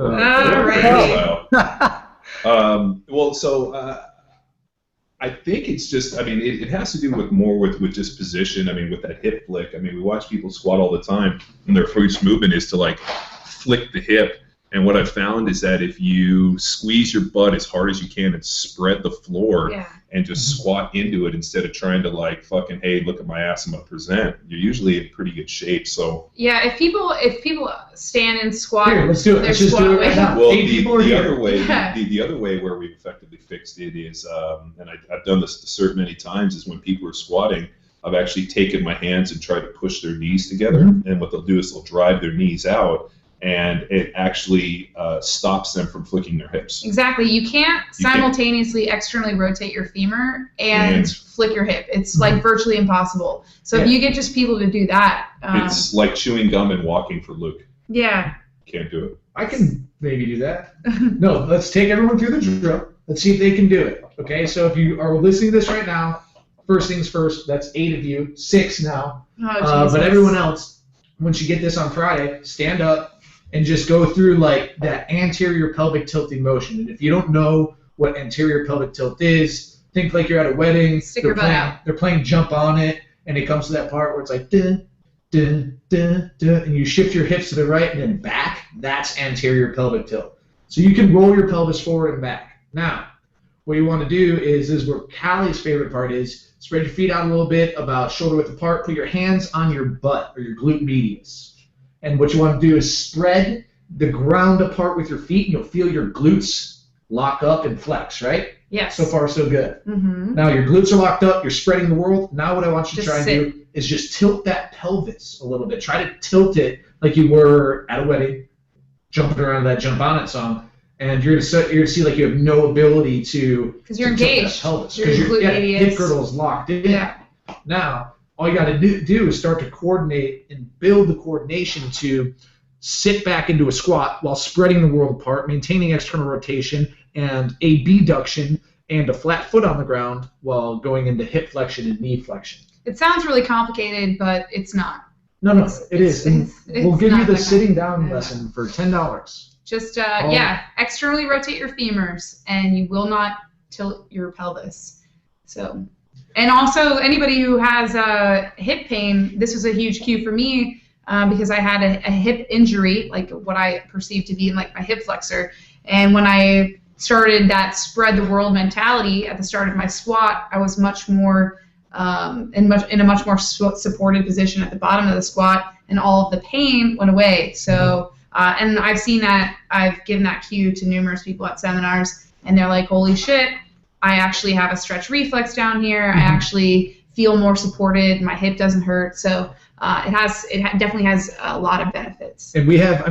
D: I think it's just, I mean, it has to do with just position. I mean, with that hip flick. I mean, we watch people squat all the time, and their first movement is to like flick the hip. And what I've found is that if you squeeze your butt as hard as you can and spread the floor and just squat into it instead of trying to like fucking, hey, look at my ass, I'm gonna present, you're usually in pretty good shape. So
E: yeah, if people stand and squat,
C: here, let's do it. Let's just do it right now.
D: Well, the other way, the other way where we've effectively fixed it is, and I've done this many times, is when people are squatting, I've actually taken my hands and tried to push their knees together, and what they'll do is they'll drive their knees out. And it actually stops them from flicking their hips.
E: Exactly. You can't simultaneously externally rotate your femur and flick your hip. It's like virtually impossible. So if you get just people to do that.
D: It's like chewing gum and walking for Luke.
E: Yeah.
D: Can't do it.
C: I can maybe do that. No, let's take everyone through the drill. Let's see if they can do it. Okay, so if you are listening to this right now, first things first, that's 8 of you, 6 now. But everyone else, once you get this on Friday, stand up and just go through like that anterior pelvic tilting motion. And if you don't know what anterior pelvic tilt is, think like you're at a wedding.
E: Stick your butt out.
C: They're playing Jump On It, and it comes to that part where it's like dun, dun, dun, dun, and you shift your hips to the right and then back. That's anterior pelvic tilt. So you can roll your pelvis forward and back. Now, what you want to do is where Callie's favorite part is, spread your feet out a little bit, about shoulder width apart, put your hands on your butt or your glute medius. And what you want to do is spread the ground apart with your feet, and you'll feel your glutes lock up and flex, right?
E: Yes.
C: So far, so good. Now your glutes are locked up, you're spreading the world. Now what I want you to try and do is just tilt that pelvis a little bit. Try to tilt it like you were at a wedding, jumping around that Jump On It song. And you're gonna see like you have no ability to...
E: Because you're engaged.
C: Because your hip girdle is locked in.
E: Yeah.
C: Now, all you got to do is start to coordinate and build the coordination to sit back into a squat while spreading the world apart, maintaining external rotation and abduction and a flat foot on the ground while going into hip flexion and knee flexion.
E: It sounds really complicated, but it's not.
C: No, it is. We'll give you the sitting down lesson for $10.
E: Just, externally rotate your femurs, and you will not tilt your pelvis. So... And also, anybody who has hip pain, this was a huge cue for me because I had a hip injury, like what I perceived to be in like my hip flexor. And when I started that spread the world mentality at the start of my squat, I was much more in a much more supported position at the bottom of the squat, and all of the pain went away. So, and I've seen that, I've given that cue to numerous people at seminars, and they're like, holy shit, I actually have a stretch reflex down here. I actually feel more supported. My hip doesn't hurt. So it definitely has a lot of benefits.
C: And we have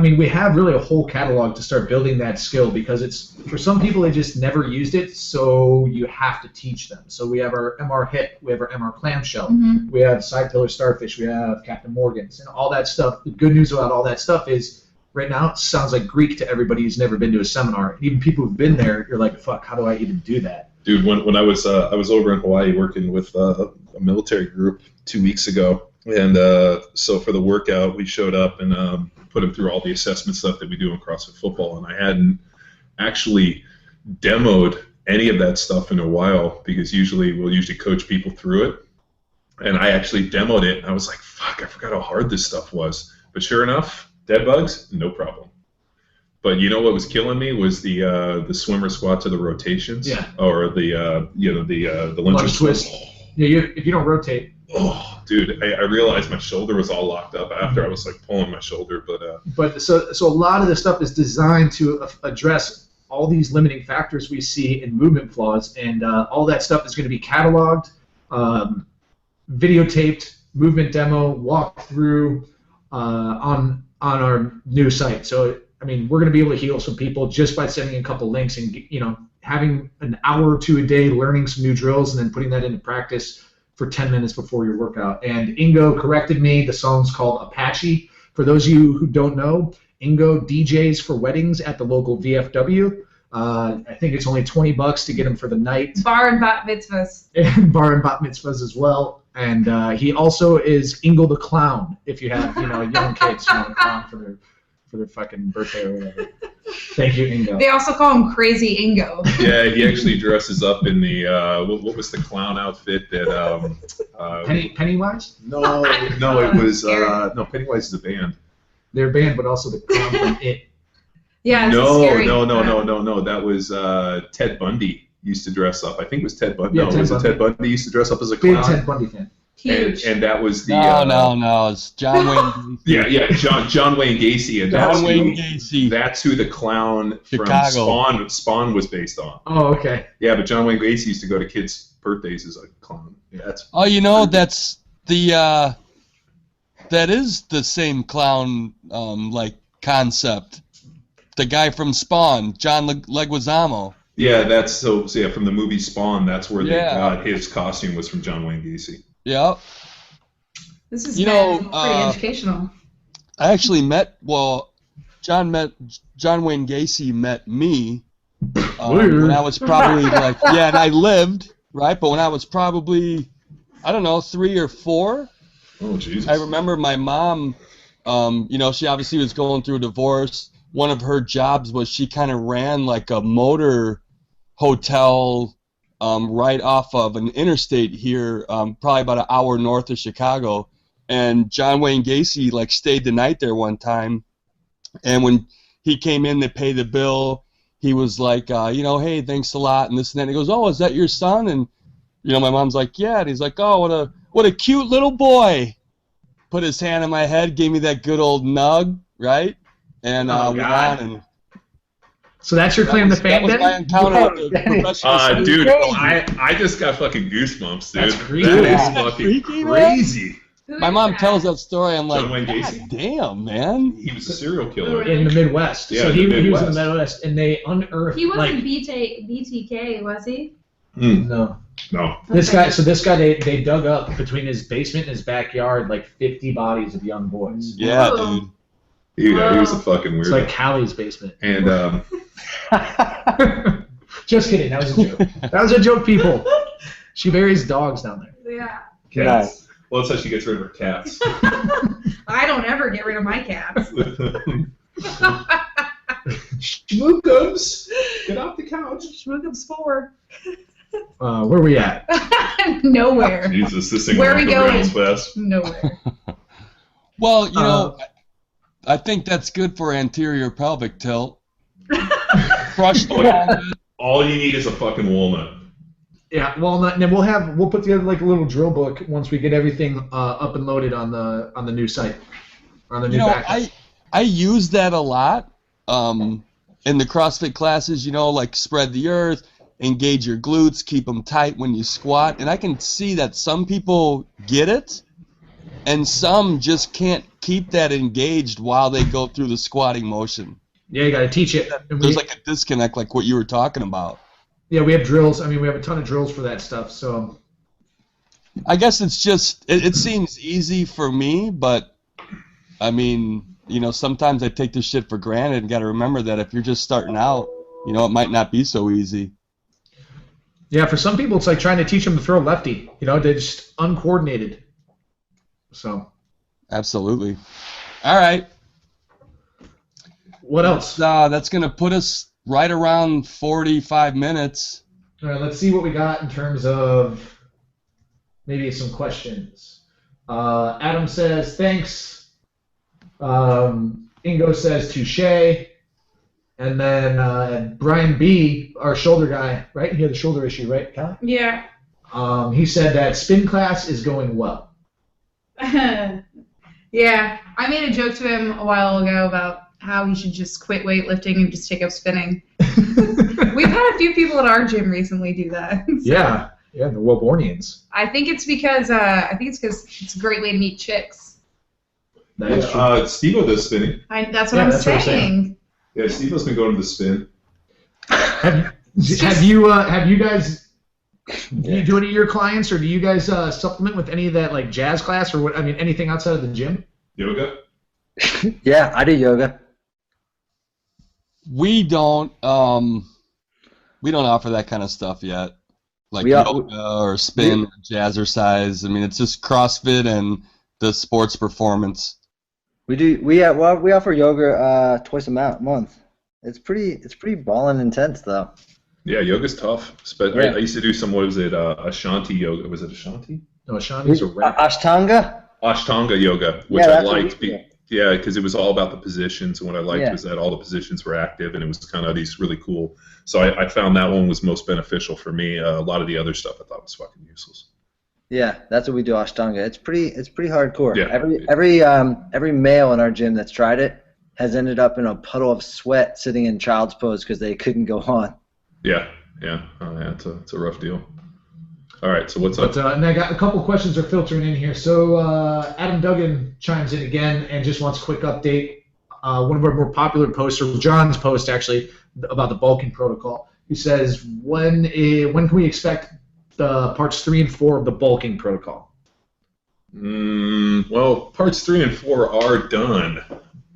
C: really a whole catalog to start building that skill, because it's, for some people, they just never used it, so you have to teach them. So we have our MR hip, we have our MR clamshell, we have side pillar starfish, we have Captain Morgan's, and all that stuff. The good news about all that stuff is, right now, it sounds like Greek to everybody who's never been to a seminar. Even people who've been there, you're like, fuck, how do I even do that?
D: Dude, when I was over in Hawaii working with a military group 2 weeks ago, and so for the workout, we showed up and put them through all the assessment stuff that we do in CrossFit football, and I hadn't actually demoed any of that stuff in a while, because we'll usually coach people through it, and I actually demoed it, and I was like, fuck, I forgot how hard this stuff was. But sure enough, dead bugs, no problem. But you know what was killing me was the swimmer squat to the rotations, or the lunge
C: twist. Yeah, if you don't rotate.
D: Oh, dude, I realized my shoulder was all locked up after I was like pulling my shoulder,
C: but so a lot of this stuff is designed to address all these limiting factors we see in movement flaws, and all that stuff is going to be cataloged, videotaped, movement demo, walkthrough on our new site. So, I mean, we're going to be able to heal some people just by sending a couple links and, having an hour or two a day learning some new drills and then putting that into practice for 10 minutes before your workout. And Ingo corrected me. The song's called Apache. For those of you who don't know, Ingo DJs for weddings at the local VFW. I think it's only $20 to get him for the night.
E: Bar and bat mitzvahs.
C: And bar and bat mitzvahs as well. And he also is Ingo the Clown, if you have young kids who want to clown for their fucking birthday or whatever. Thank you, Ingo.
E: They also call him Crazy Ingo.
D: Yeah, he actually dresses up in the what was the clown outfit that
C: Pennywise?
D: No, it was no, Pennywise is a band.
C: They're a band, but also the clown from It.
E: Yeah, it's
D: No,
E: scary.
D: no. That was Ted Bundy used to dress up. I think it was Ted Bundy.
C: Yeah,
D: No,
C: Ted
D: was it
C: Bundy.
D: Ted Bundy used to dress up as a
C: Big
D: clown?
C: Ted Bundy fan.
E: Huge.
D: And that was the
B: No. It's John Wayne.
D: yeah, John Wayne Gacy, and
B: John Wayne Gacy.
D: that's who the clown
B: Chicago.
D: from Spawn was based on.
C: Oh, okay.
D: Yeah, but John Wayne Gacy used to go to kids' birthdays as a clown. Yeah, that's
B: Oh, you know, that's the that is the same clown like concept. The guy from Spawn, John Leguizamo.
D: yeah, that's so yeah, from the movie Spawn, that's where they
B: Yeah.
D: got his costume was from John Wayne Gacy.
B: Yep.
E: This is
B: You
E: pretty
B: know,
E: educational.
B: I actually John Wayne Gacy met me
C: Weird.
B: when I was probably like, yeah, and I lived, right? But when I was probably, I don't know, 3 or 4,
D: Oh Jesus!
B: I remember my mom, you know, she obviously was going through a divorce. One of her jobs was she kind of ran like a motor hotel right off of an interstate here, probably about an hour north of Chicago. And John Wayne Gacy like stayed the night there one time. And when he came in to pay the bill, he was like, you know, hey, thanks a lot, and this and that. And he goes, oh, is that your son? And you know, my mom's like, yeah. And he's like, oh, what a cute little boy. Put his hand on my head, gave me that good old nug, right? And went
C: God.
B: on. And
C: So that's your claim to fame,
B: that was my
C: then?
B: encounter with the professional
D: Dude,
B: crazy.
D: I just got fucking goosebumps, dude.
C: That's creepy.
D: That is
B: Isn't that
D: fucking
B: freaky, man?
D: crazy.
E: Who
B: My
E: is
B: mom
E: that?
B: tells that story. I'm like,
D: John Wayne
B: God
D: Gacy?
B: damn, man.
D: He was a serial killer.
C: In the Midwest.
D: Yeah,
C: so
D: in
C: he
D: the
C: was in the
D: Midwest.
C: Midwest, and they unearthed.
E: He wasn't
C: like,
E: BTK, was he?
C: No.
D: No.
C: This guy. So this guy, they dug up between his basement and his backyard like 50 bodies of young boys.
B: Yeah,
E: Whoa.
B: dude.
D: He was a fucking weirdo.
C: It's like Callie's basement.
D: And
C: Just kidding. That was a joke. That was a joke, people. She buries dogs down there.
E: Yeah.
D: cats. Well, that's how she gets rid of her cats.
E: I don't ever get rid of my cats.
D: Schmookums, get off the couch.
E: Schmookums 4.
C: Where we at?
E: Nowhere.
D: Jesus, this thing
E: Where
D: went
E: we
D: off the
E: going?
D: rails fast.
E: Nowhere.
B: Well, you know, I think that's good for anterior pelvic tilt. Crush the walnut.
D: All you need is a fucking walnut.
C: Yeah, walnut, and then we'll put together like a little drill book once we get everything up and loaded on the new site, on the new
B: You know,
C: backup.
B: I use that a lot in the CrossFit classes, you know, like spread the earth, engage your glutes, keep them tight when you squat. And I can see that some people get it, and some just can't keep that engaged while they go through the squatting motion.
C: Yeah, you got to teach it. And
B: There's like a disconnect, like what you were talking about.
C: yeah, we have drills. I mean, we have a ton of drills for that stuff. So
B: I guess it's just, it seems easy for me, but I mean, you know, sometimes I take this shit for granted and got to remember that if you're just starting out, you know, it might not be so easy.
C: yeah, for some people, it's like trying to teach them to throw lefty. You know, they're just uncoordinated. So
B: Absolutely. All right.
C: what else?
B: That's going to put us right around 45 minutes.
C: All right, let's see what we got in terms of maybe some questions. Adam says, thanks. Ingo says, touche. And then Brian B., our shoulder guy, right? He had the shoulder issue, right, Callie?
E: Yeah.
C: He said that spin class is going well.
E: Yeah. I made a joke to him a while ago about how he should just quit weightlifting and just take up spinning. We've had a few people at our gym recently do that. So
C: Yeah, the Wilbornians.
E: I think it's because it's a great way to meet chicks.
C: That is true.
D: Steve-O does spinning.
E: That's what
C: Yeah,
E: I'm
C: that's what I'm
E: saying.
D: Yeah, Steve-O's been going to the spin.
C: Have you guys? Do you do any of your clients, or do you guys supplement with any of that like jazz class, or what? I mean, anything outside of the gym?
D: Yoga?
F: Yeah, I do yoga.
B: We don't offer that kind of stuff yet. Like
F: We are-
B: yoga or spin or jazzercise. I mean, it's just CrossFit and the sports performance.
F: We offer yoga twice a month. It's pretty ball and intense though.
D: Yeah, yoga's tough. I used to do some, what was it, Ashanti yoga. Was it Ashanti?
C: No, Ashanti's
F: Ashtanga?
D: Ashtanga yoga, which I liked. Because it was all about the positions, and what I liked was that all the positions were active, and it was kind of these really cool. So I found that one was most beneficial for me. A lot of the other stuff I thought was fucking useless.
F: Yeah, that's what we do, Ashtanga. It's pretty hardcore.
D: Yeah.
F: Every male in our gym that's tried it has ended up in a puddle of sweat sitting in child's pose because they couldn't go on.
D: Yeah. It's a rough deal. All right, so what's up?
C: And I got a couple questions are filtering in here. So Adam Duggan chimes in again and just wants a quick update. One of our more popular posts, or John's post actually, about the bulking protocol. He says, when can we expect the parts 3 and 4 of the bulking protocol?
D: Well, parts 3 and 4 are done,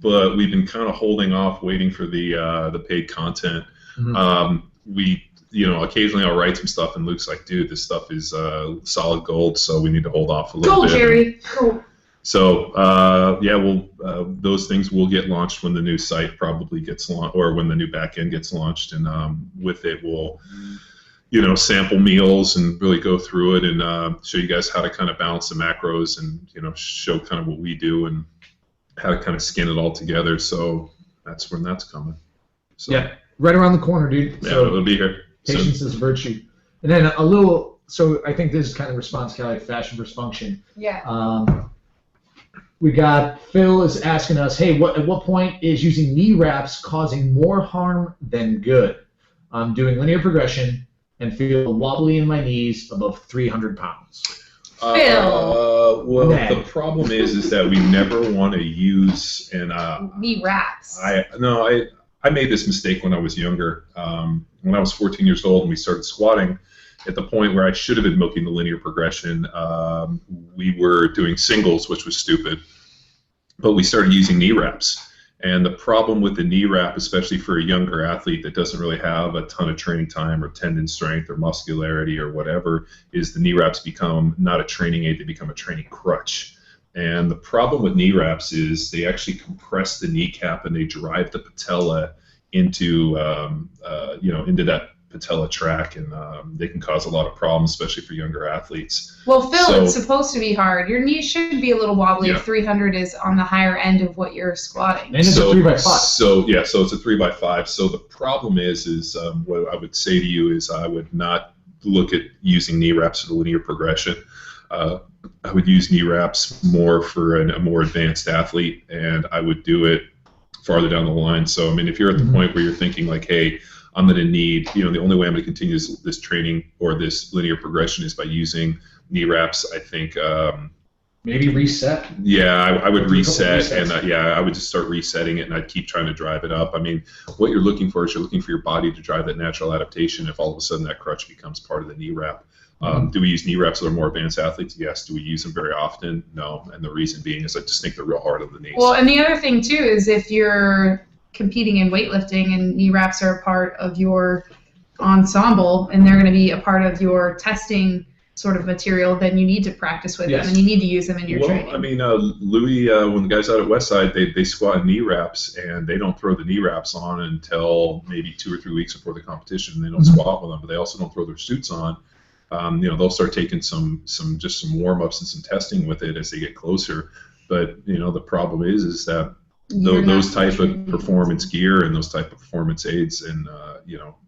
D: but we've been kind of holding off, waiting for the paid content. Occasionally I'll write some stuff, and Luke's like, dude, this stuff is solid gold, so we need to hold off a little bit.
E: Go, Jerry. Go.
D: So, those things will get launched when the new site probably gets launched, or when the new backend gets launched, and with it we'll, sample meals and really go through it and show you guys how to kind of balance the macros and, show kind of what we do and how to kind of skin it all together. So that's when that's coming. So,
C: yeah, right around the corner, dude.
D: Yeah,
C: so
D: it'll be here.
C: Patience is a virtue. And then a little, so I think this is kind of response to like fashion versus function.
E: Yeah.
C: We got Phil is asking us, hey, at what point is using knee wraps causing more harm than good? I'm doing linear progression and feel wobbly in my knees above 300 pounds.
E: Phil.
D: The problem is that we never want to use
E: knee wraps.
D: I made this mistake when I was younger. When I was 14 years old and we started squatting, at the point where I should have been milking the linear progression, we were doing singles, which was stupid. But we started using knee wraps. And the problem with the knee wrap, especially for a younger athlete that doesn't really have a ton of training time or tendon strength or muscularity or whatever, is the knee wraps become not a training aid, they become a training crutch. And the problem with knee wraps is they actually compress the kneecap and they drive the patella into that patella track, and they can cause a lot of problems, especially for younger athletes.
E: Well, Phil, it's supposed to be hard. Your knee should be a little wobbly if 300 is on the higher end of what you're squatting.
C: And it's a 3x5.
D: So it's a 3x5. So the problem is what I would say to you is I would not look at using knee wraps for the linear progression. I would use knee wraps more for a more advanced athlete, and I would do it farther down the line. So, I mean, if you're at the point where you're thinking like, hey, I'm going to need, the only way I'm going to continue this training or this linear progression is by using knee wraps, I think.
C: Maybe reset?
D: Yeah, I would reset, and I would just start resetting it, and I'd keep trying to drive it up. I mean, what you're looking for is you're looking for your body to drive that natural adaptation if all of a sudden that crutch becomes part of the knee wrap. Do we use knee wraps with our more advanced athletes? Yes. Do we use them very often? No. And the reason being is I just think they're real hard on the knees.
E: Well, and the other thing, too, is if you're competing in weightlifting and knee wraps are a part of your ensemble and they're going to be a part of your testing sort of material, then you need to practice with them and you need to use them in your training.
D: I mean, Louis, when the guys out at Westside, they squat in knee wraps, and they don't throw the knee wraps on until maybe 2 or 3 weeks before the competition. They don't squat with them, but they also don't throw their suits on. They'll start taking some warm-ups and some testing with it as they get closer. But, the problem is that those type of performance gear and those type of performance aids and,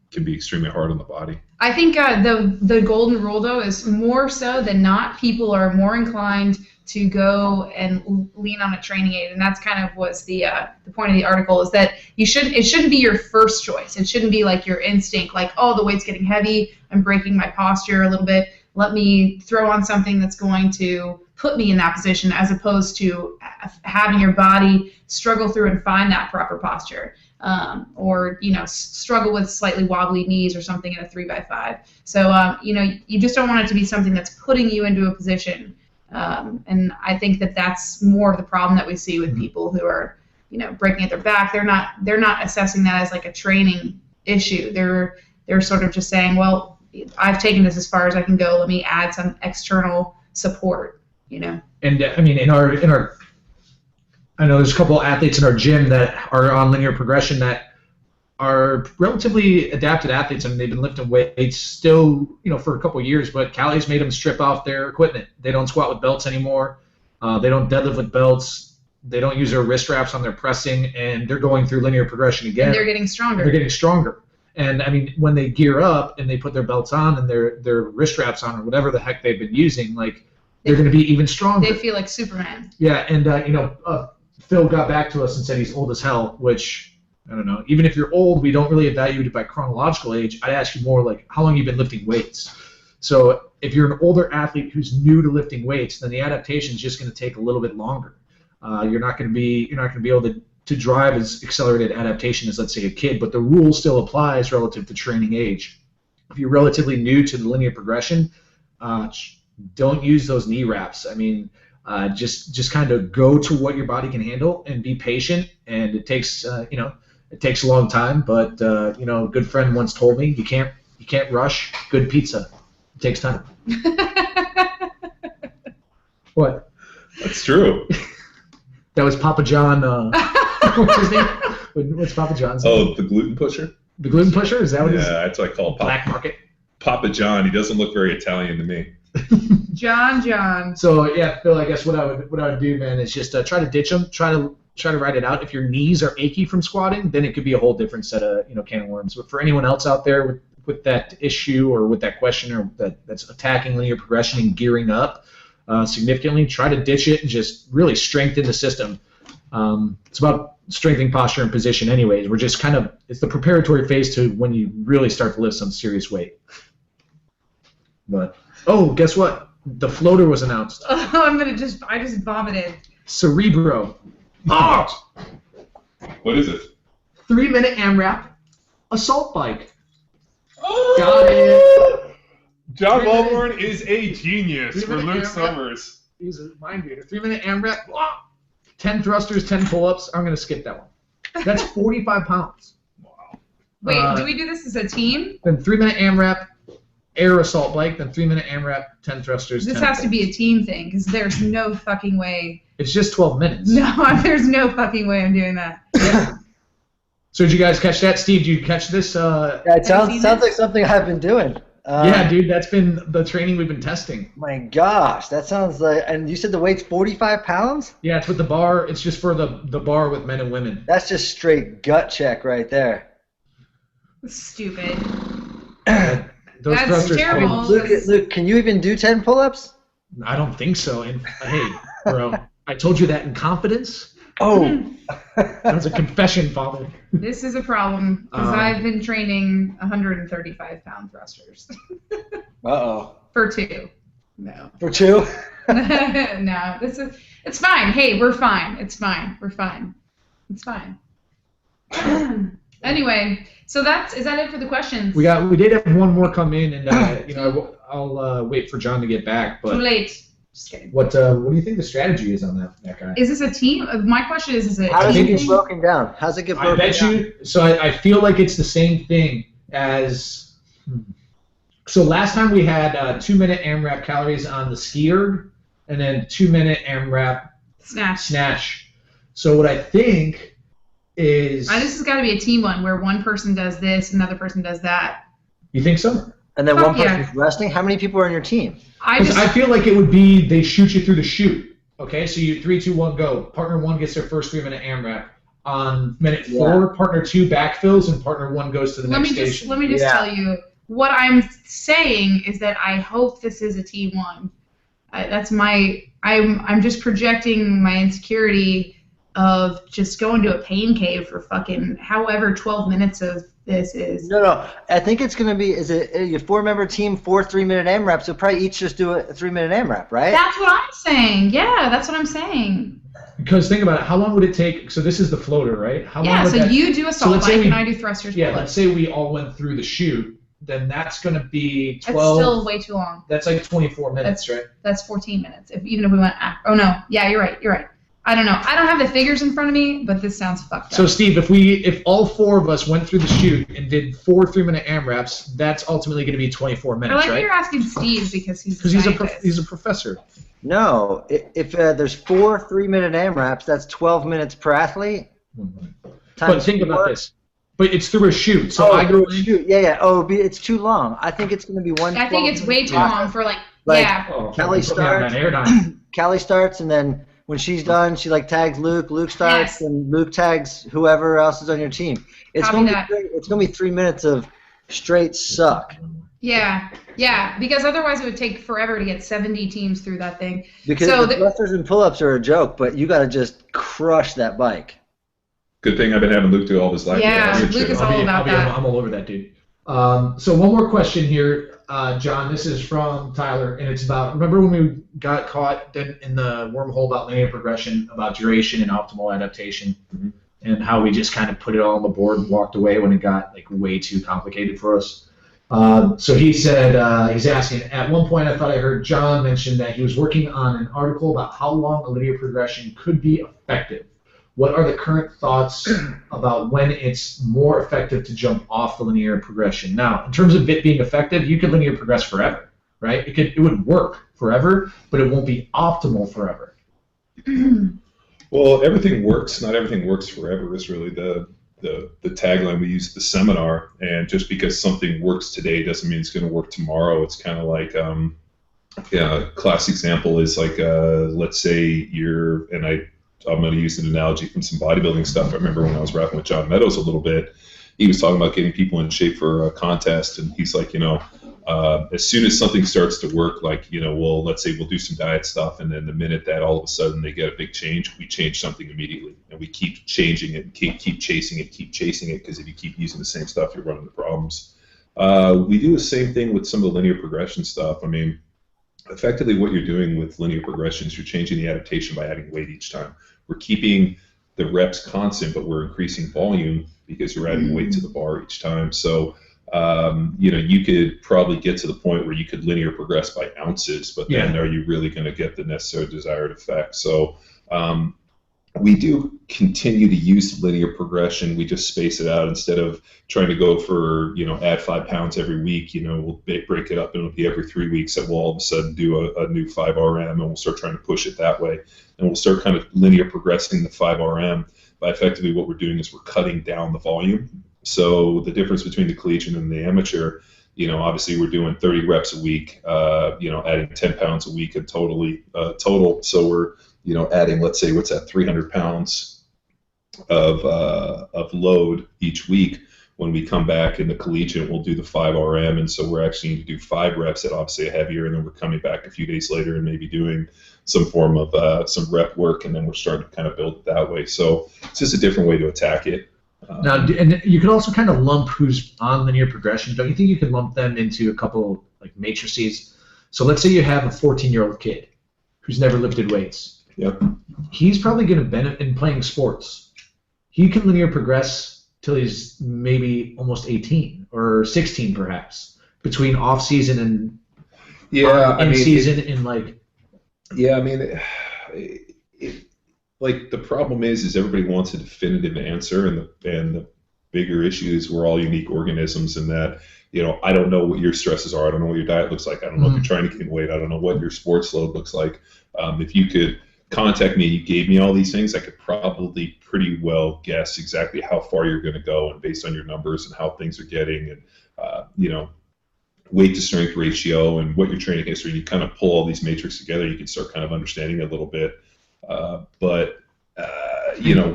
D: can be extremely hard on the body.
E: I think the golden rule, though, is more so than not, people are more inclined to go and lean on a training aid, and that's kind of what's the point of the article, is that it shouldn't be your first choice. It shouldn't be like your instinct, like, oh, the weight's getting heavy, I'm breaking my posture a little bit, let me throw on something that's going to put me in that position, as opposed to having your body struggle through and find that proper posture, or struggle with slightly wobbly knees or something in a 3x5. So you just don't want it to be something that's putting you into a position. And I think that's more of the problem that we see with people who are, breaking at their back. They're not assessing that as like a training issue. They're sort of just saying, well, I've taken this as far as I can go. Let me add some external support. And
C: I mean, in our I know there's a couple athletes in our gym that are on linear progression that are relatively adapted athletes. I mean, they've been lifting weights still, for a couple of years, but Cali's made them strip off their equipment. They don't squat with belts anymore. They don't deadlift with belts. They don't use their wrist wraps on their pressing, and they're going through linear progression again.
E: And they're getting stronger.
C: They're getting stronger. And, I mean, when they gear up and they put their belts on and their wrist wraps on or whatever the heck they've been using, they're going to be even stronger.
E: They feel like Superman.
C: Yeah, and, Phil got back to us and said he's old as hell, which, I don't know. Even if you're old, we don't really evaluate it by chronological age. I'd ask you more how long you've been lifting weights. So if you're an older athlete who's new to lifting weights, then the adaptation is just going to take a little bit longer. You're not going to be able to drive as accelerated adaptation as, let's say, a kid, but the rule still applies relative to training age. If you're relatively new to the linear progression, don't use those knee wraps. I mean, just kind of go to what your body can handle and be patient. And it takes it takes a long time, but a good friend once told me you can't rush good pizza. It takes time. What?
D: That's true.
C: That was Papa John. What's his name? What's Papa John's name?
D: Oh, the gluten pusher?
C: The gluten pusher? Is that what it is?
D: Yeah, that's what I call
C: Black Market.
D: Papa John. He doesn't look very Italian to me.
E: John.
C: So yeah, Phil, I guess what I would do, man, is just try to ditch them. Try to ride it out. If your knees are achy from squatting, then it could be a whole different set of can of worms. But for anyone else out there with that issue or with that question or that's attacking linear progression and gearing up significantly, try to ditch it and just really strengthen the system. It's about strengthening posture and position anyways. We're just it's the preparatory phase to when you really start to lift some serious weight. But, guess what? The floater was announced.
E: I just vomited.
C: Cerebro. Oh!
D: What is it?
C: 3-minute AMRAP assault bike.
D: Oh!
C: Got it.
D: John Wellborn is a genius for Luke Summers.
C: He's a mind reader. 3-minute AMRAP. 10 thrusters, 10 pull-ups. I'm going to skip that one. That's 45 pounds.
D: Wow.
E: Wait, do we do this as a team?
C: Then 3-minute AMRAP, air assault bike, then 3-minute AMRAP, 10 thrusters.
E: This
C: 10
E: has to be a team thing because there's no fucking way.
C: It's just 12 minutes.
E: No, there's no fucking way I'm doing that.
C: So did you guys catch that? Steve, did you catch this?
F: Yeah, it sounds like something I've been doing.
C: Yeah, dude, that's been the training we've been testing.
F: My gosh, that sounds like... And you said the weight's 45 pounds?
C: Yeah, it's with the bar. It's just for the bar with men and women.
F: That's just straight gut check right there.
E: Stupid.
C: Those
E: That's
C: thrusters.
E: terrible.
F: Luke, can you even do 10 pull-ups?
C: I don't think so. And hey, bro, I told you that in confidence.
F: Oh.
C: That's a confession, Father.
E: This is a problem because I've been training 135-pound thrusters.
F: Uh-oh.
E: For 2. No.
F: For 2?
E: No. It's fine. Hey, we're fine. It's fine. We're fine. It's fine. Anyway, so is that it for the questions?
C: We did have one more come in, and I'll wait for John to get back. But
E: too late. Just kidding.
C: What do you think the strategy is on that guy?
E: Is this a team? My question is it
F: How does
E: a
F: it
E: team
F: get
E: thing?
F: broken down? How's it get broken down?
C: I bet you. So I feel like it's the same thing as. So last time we had 2-minute AMRAP calories on the ski erg, and then 2-minute AMRAP snatch. So what I think is.
E: This has got to be a team one where one person does this, another person does that.
C: You think so?
F: And then
E: Fuck
F: one person's resting? How many people are on your team?
C: I feel like it would be they shoot you through the chute. Okay, so you 3, 2, 1, go. Partner 1 gets their first 3-minute AMRAP. On minute 4, partner 2 backfills, and partner 1 goes to the next station.
E: Let me just tell you what I'm saying is that I hope this is a team one. I'm just projecting my insecurity of just going to a pain cave for fucking however 12 minutes of this is.
F: No. I think it's going to be, is it a 4-member team, 4 3-minute AMRAPs? So probably each just do a 3-minute AMRAP, right?
E: That's what I'm saying. Yeah, that's what I'm saying.
C: Because think about it. How long would it take? So this is the floater, right? How long would
E: so you do assault bike and I do thrusters.
C: Yeah, let's say we all went through the chute. Then that's going to be 12.
E: That's still way too long.
C: That's like 24 minutes, right?
E: That's 14 minutes. Even if we went. Oh no. Yeah, you're right. I don't know. I don't have the figures in front of me, but this sounds fucked up.
C: So Steve, if all 4 of us went through the chute and did 4 3-minute AMRAPs, that's ultimately going to be 24 minutes,
E: I like
C: right?
E: that you're asking Steve because he's
C: he's a professor.
F: No, if there's 4 3-minute AMRAPs, that's 12 minutes per athlete.
C: But think about this. But it's through a chute, so I go in.
F: Shoot. Yeah. Oh, it's too long. I think it's going to be one.
E: I think it's way too long for
F: Kelly starts. Kelly starts, and then when she's done, she tags Luke. Luke starts, and Luke tags whoever else is on your team. It's going to be 3 minutes of straight suck.
E: Yeah, because otherwise it would take forever to get 70 teams through that thing.
F: Because the thrusters and pull-ups are a joke, but you got to just crush that bike.
D: Good thing I've been having Luke do all this live.
E: Yeah, Luke is all about that.
C: I'm all over that, dude. So one more question here, John. This is from Tyler, and it's about, remember when we got caught in the wormhole about linear progression, about duration and optimal adaptation, and how we just kind of put it all on the board and walked away when it got way too complicated for us? So he said, he's asking, at one point I thought I heard John mention that he was working on an article about how long a linear progression could be effective. What are the current thoughts about when it's more effective to jump off the linear progression? Now, in terms of it being effective, you could linear progress forever, right? It would work forever, but it won't be optimal forever.
D: Well, everything works. Not everything works forever is really the tagline we use at the seminar. And just because something works today doesn't mean it's going to work tomorrow. It's kind of like, a classic example is let's say I'm going to use an analogy from some bodybuilding stuff. I remember when I was rapping with John Meadows a little bit, he was talking about getting people in shape for a contest, and he's like, as soon as something starts to work, let's say we'll do some diet stuff, and then the minute that all of a sudden they get a big change, we change something immediately, and we keep changing it, and keep chasing it, because if you keep using the same stuff, you're running into problems. We do the same thing with some of the linear progression stuff. I mean, effectively what you're doing with linear progressions, you're changing the adaptation by adding weight each time. We're keeping the reps constant, but we're increasing volume because you're adding weight to the bar each time. So, you could probably get to the point where you could linear progress by ounces, but then are you really going to get the necessary desired effect? So, we do continue to use linear progression. We just space it out instead of trying to go for, add 5 pounds every week. We'll break it up and it'll be every 3 weeks that we'll all of a sudden do a new 5RM, and we'll start trying to push it that way. And we'll start kind of linear progressing the 5RM. By effectively what we're doing is we're cutting down the volume. So the difference between the collegiate and the amateur, obviously we're doing 30 reps a week, adding 10 pounds a week in total. So we're, adding, let's say, 300 pounds of load each week. When we come back in the collegiate, we'll do the 5RM, and so we're actually going to do 5 reps at obviously a heavier, and then we're coming back a few days later and maybe doing some form of some rep work, and then we're starting to kind of build it that way. So it's just a different way to attack it.
C: Now, and you could also kind of lump who's on linear progression. Don't you think you could lump them into a couple matrices? So let's say you have a 14-year-old kid who's never lifted weights.
D: Yep.
C: He's probably going to benefit in playing sports. He can linear progress till he's maybe almost 18 or 16, perhaps, between off season and season
D: the problem is everybody wants a definitive answer, and the bigger issue is we're all unique organisms, in that I don't know what your stresses are, I don't know what your diet looks like, I don't know if you're trying to gain weight, I don't know what your sports load looks like. If you could contact me, you gave me all these things, I could probably pretty well guess exactly how far you're going to go, and based on your numbers and how things are getting, and weight to strength ratio and what your training history, you kind of pull all these matrix together, you can start kind of understanding it a little bit.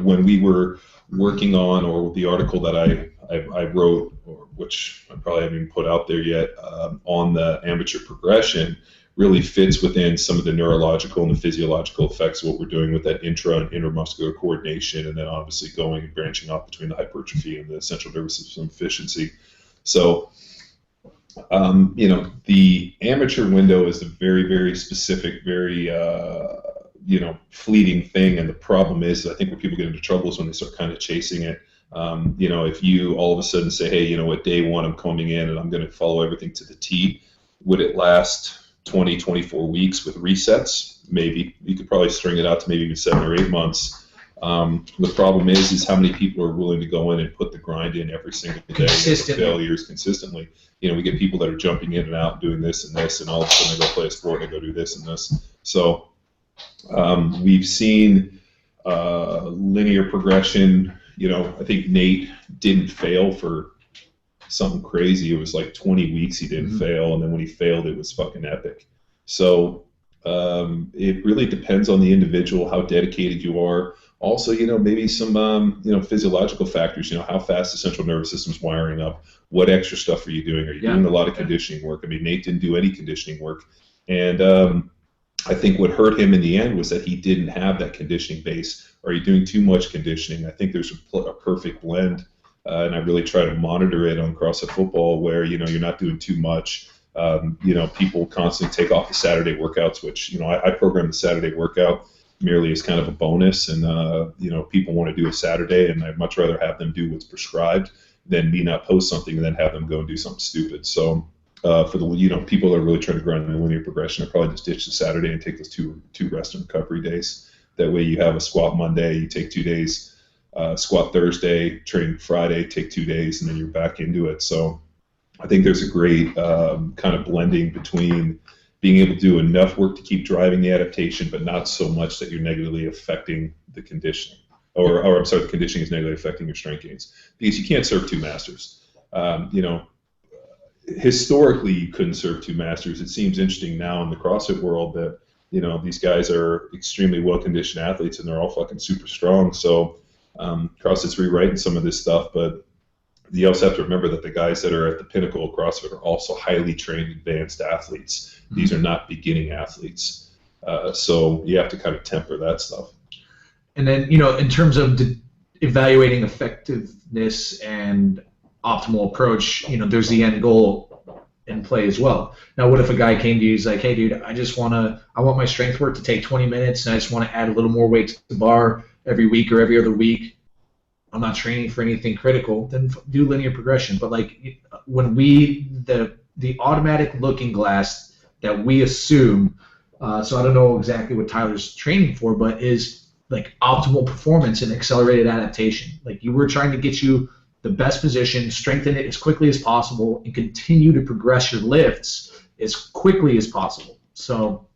D: When we were working on, or the article that I wrote, or which I probably haven't even put out there yet, on the amateur progression, really fits within some of the neurological and the physiological effects of what we're doing with that intra and intermuscular coordination, and then obviously going and branching off between the hypertrophy and the central nervous system efficiency. So, the amateur window is a very, very specific, very, fleeting thing, and the problem is, I think where people get into trouble is when they start kind of chasing it. If you all of a sudden say, hey, day one I'm coming in and I'm going to follow everything to the T, would it last 20, 24 weeks with resets? months, maybe. You could probably string it out to maybe even 7 or 8 months. The problem is how many people are willing to go in and put the grind in every single day. Failures consistently. We get people that are jumping in and out, doing this, and all of a sudden they go play a sport and they go do this and this. So we've seen linear progression. I think Nate didn't fail for something crazy. It was like 20 weeks he didn't fail, and then when he failed, it was fucking epic. So it really depends on the individual, how dedicated you are. Also, maybe some, physiological factors. How fast the central nervous system's wiring up. What extra stuff are you doing? Are you doing a lot of conditioning work? I mean, Nate didn't do any conditioning work, and I think what hurt him in the end was that he didn't have that conditioning base. Are you doing too much conditioning? I think there's a perfect blend, and I really try to monitor it on CrossFit Football, where you're not doing too much. People constantly take off the Saturday workouts, which I program the Saturday workout merely as kind of a bonus, and people want to do a Saturday, and I'd much rather have them do what's prescribed than me not post something and then have them go and do something stupid. So for the people that are really trying to grind the linear progression, I probably just ditch the Saturday and take those two rest and recovery days. That way you have a squat Monday, you take 2 days, squat Thursday, train Friday, take 2 days, and then you're back into it. So I think there's a great kind of blending between being able to do enough work to keep driving the adaptation, but not so much that you're negatively affecting the conditioning. The conditioning is negatively affecting your strength gains. Because you can't serve two masters. Historically, you couldn't serve two masters. It seems interesting now in the CrossFit world that, these guys are extremely well-conditioned athletes and they're all fucking super strong. So CrossFit's rewriting some of this stuff, but you also have to remember that the guys that are at the pinnacle of CrossFit are also highly trained, advanced athletes. These are not beginning athletes. So you have to kind of temper that stuff.
C: And then, in terms of evaluating effectiveness and optimal approach, there's the end goal in play as well. Now, what if a guy came to you, he's like, hey, dude, I want my strength work to take 20 minutes, and I just want to add a little more weight to the bar every week or every other week. I'm not training for anything critical, then do linear progression. But when the automatic looking glass that we assume, so I don't know exactly what Tyler's training for, but is like optimal performance and accelerated adaptation. We're trying to get you the best position, strengthen it as quickly as possible, and continue to progress your lifts as quickly as possible. So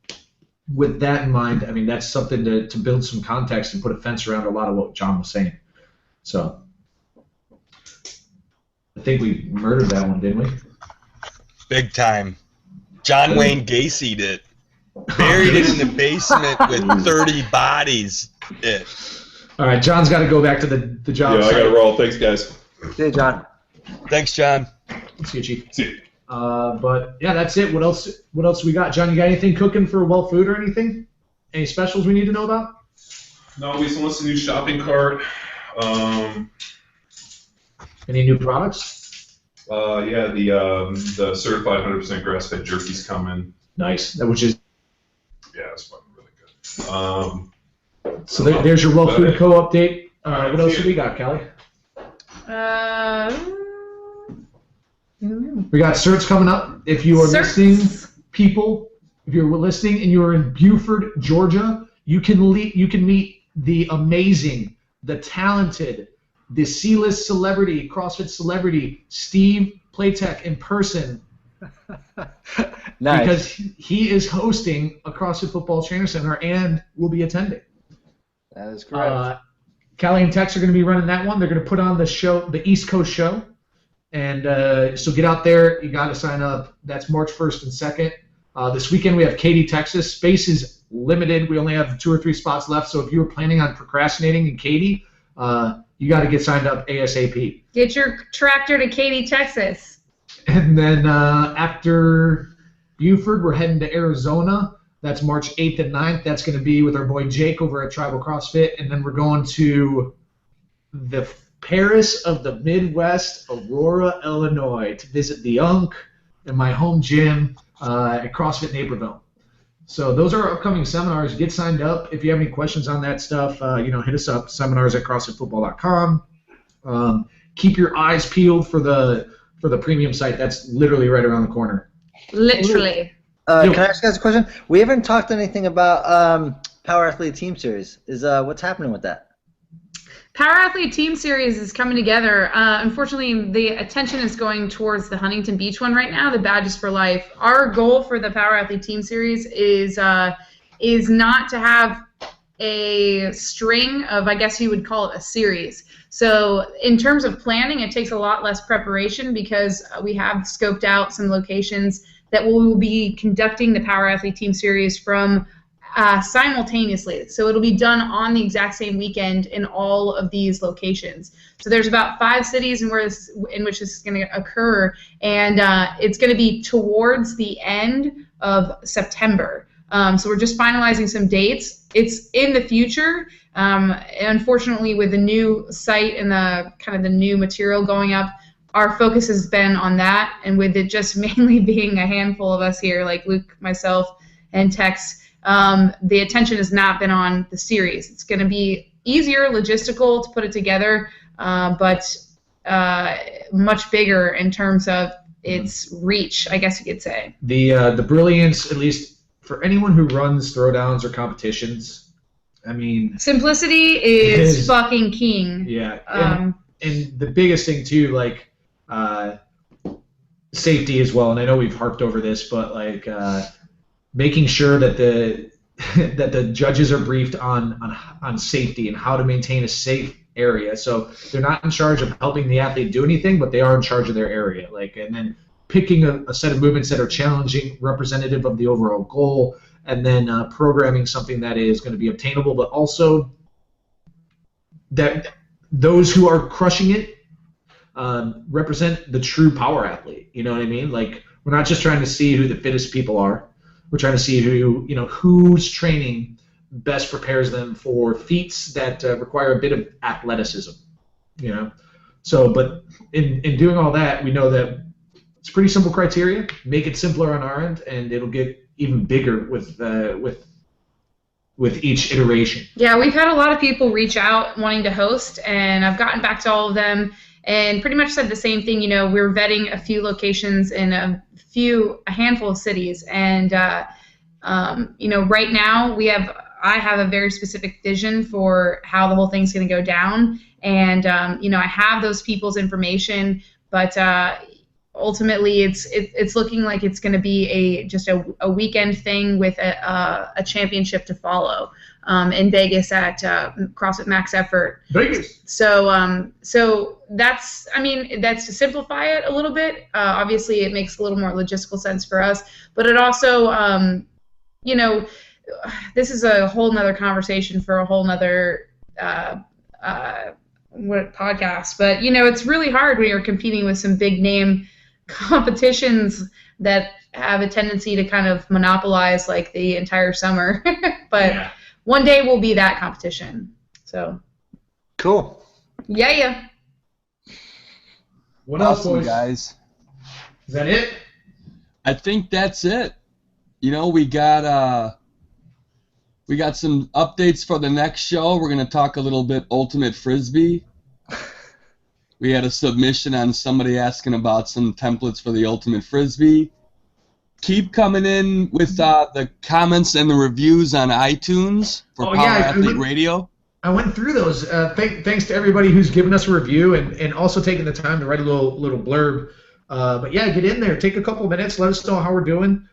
C: with that in mind, I mean, that's something to build some context and put a fence around a lot of what John was saying. So I think we murdered that one, didn't we?
B: Big time. John Wayne Gacy'd it. Buried it in the basement with 30 bodies.
C: All right, John's got to go back to the job site.
D: I got to roll. Thanks, guys.
F: See you, John.
B: Thanks, John.
C: See you, Chief.
D: See you.
C: But yeah, that's it. What else we got? John, you got anything cooking for Well Food or anything? Any specials we need to know about?
D: No, we just launched a new shopping cart.
C: Any new products?
D: Yeah, the certified 100% grass-fed jerky's coming.
C: Nice. Which is
D: it's fucking really good.
C: So there's your Well Food Co. update. What else do we got, Callie? We got certs coming up. If you are listening, people, if you're listening and you are in Buford, Georgia, you can meet the amazing, the talented, the C-list celebrity, CrossFit celebrity, Steve Playtech in person.
F: Nice.
C: Because he is hosting a CrossFit Football Trainer Seminar and will be attending.
F: That is correct.
C: Callie and Tex are going to be running that one. They're going to put on the show, the East Coast show. And so get out there. You got to sign up. That's March 1st and 2nd. This weekend we have Katy, Texas. Space is limited. We only have 2 or 3 spots left. So if you were planning on procrastinating in Katy, you got to get signed up ASAP.
E: Get your tractor to Katy, Texas.
C: And then after Buford, we're heading to Arizona. That's March 8th and 9th. That's going to be with our boy Jake over at Tribal CrossFit. And then we're going to the Paris of the Midwest, Aurora, Illinois, to visit the Unk and my home gym at CrossFit Naperville. So those are our upcoming seminars. Get signed up. If you have any questions on that stuff, hit us up, seminars@crossfitfootball.com. Keep your eyes peeled for the premium site. That's literally right around the corner.
E: Literally.
F: Can I ask you guys a question? We haven't talked anything about Power Athlete Team Series. What's happening with that?
E: Power Athlete Team Series is coming together. Unfortunately, the attention is going towards the Huntington Beach one right now, the Badges for Life. Our goal for the Power Athlete Team Series is not to have a string of, I guess you would call it a series. So in terms of planning, it takes a lot less preparation because we have scoped out some locations that we will be conducting the Power Athlete Team Series from simultaneously. So it'll be done on the exact same weekend in all of these locations. So there's about 5 cities in which this is going to occur, and it's going to be towards the end of September. So we're just finalizing some dates. It's in the future. Unfortunately, with the new site and the kind of the new material going up, our focus has been on that, and with it just mainly being a handful of us here, like Luke, myself, and Tex, the attention has not been on the series. It's going to be easier, logistical to put it together, but much bigger in terms of its reach, I guess you could say.
C: The brilliance, at least for anyone who runs throwdowns or competitions, I mean,
E: simplicity is fucking king.
C: Yeah, and the biggest thing too, like safety as well. And I know we've harped over this, but like making sure that the judges are briefed on safety and how to maintain a safe area. So they're not in charge of helping the athlete do anything, but they are in charge of their area. Like, and then picking a set of movements that are challenging, representative of the overall goal, and then programming something that is going to be obtainable, but also that those who are crushing it represent the true power athlete. You know what I mean? Like, we're not just trying to see who the fittest people are. We're trying to see whose training best prepares them for feats that require a bit of athleticism. You know, so but in doing all that, we know that it's pretty simple criteria. Make it simpler on our end, and it'll get even bigger with each iteration.
E: Yeah, we've had a lot of people reach out wanting to host, and I've gotten back to all of them and pretty much said the same thing. You know, we're vetting a few locations in a handful of cities, and you know, right now I have a very specific vision for how the whole thing's going to go down, and you know, I have those people's information, but ultimately it's looking like it's going to be just a weekend thing with a championship to follow in Vegas at CrossFit Max Effort.
C: Vegas.
E: So that's to simplify it a little bit. Obviously, it makes a little more logistical sense for us, but it also, you know, this is a whole nother conversation for a whole nother podcast. But you know, it's really hard when you're competing with some big name competitions that have a tendency to kind of monopolize like the entire summer. But yeah. One day we'll be that competition. So
F: cool.
E: Yeah.
C: What else, boys?
B: Guys?
C: Is that it?
B: I think that's it. You know, we got some updates for the next show. We're gonna talk a little bit Ultimate Frisbee. We had a submission on somebody asking about some templates for the Ultimate Frisbee. Keep coming in with the comments and the reviews on iTunes for Power Athlete Radio.
C: I went through those. Thanks to everybody who's given us a review and also taking the time to write a little blurb. But yeah, get in there. Take a couple minutes. Let us know how we're doing.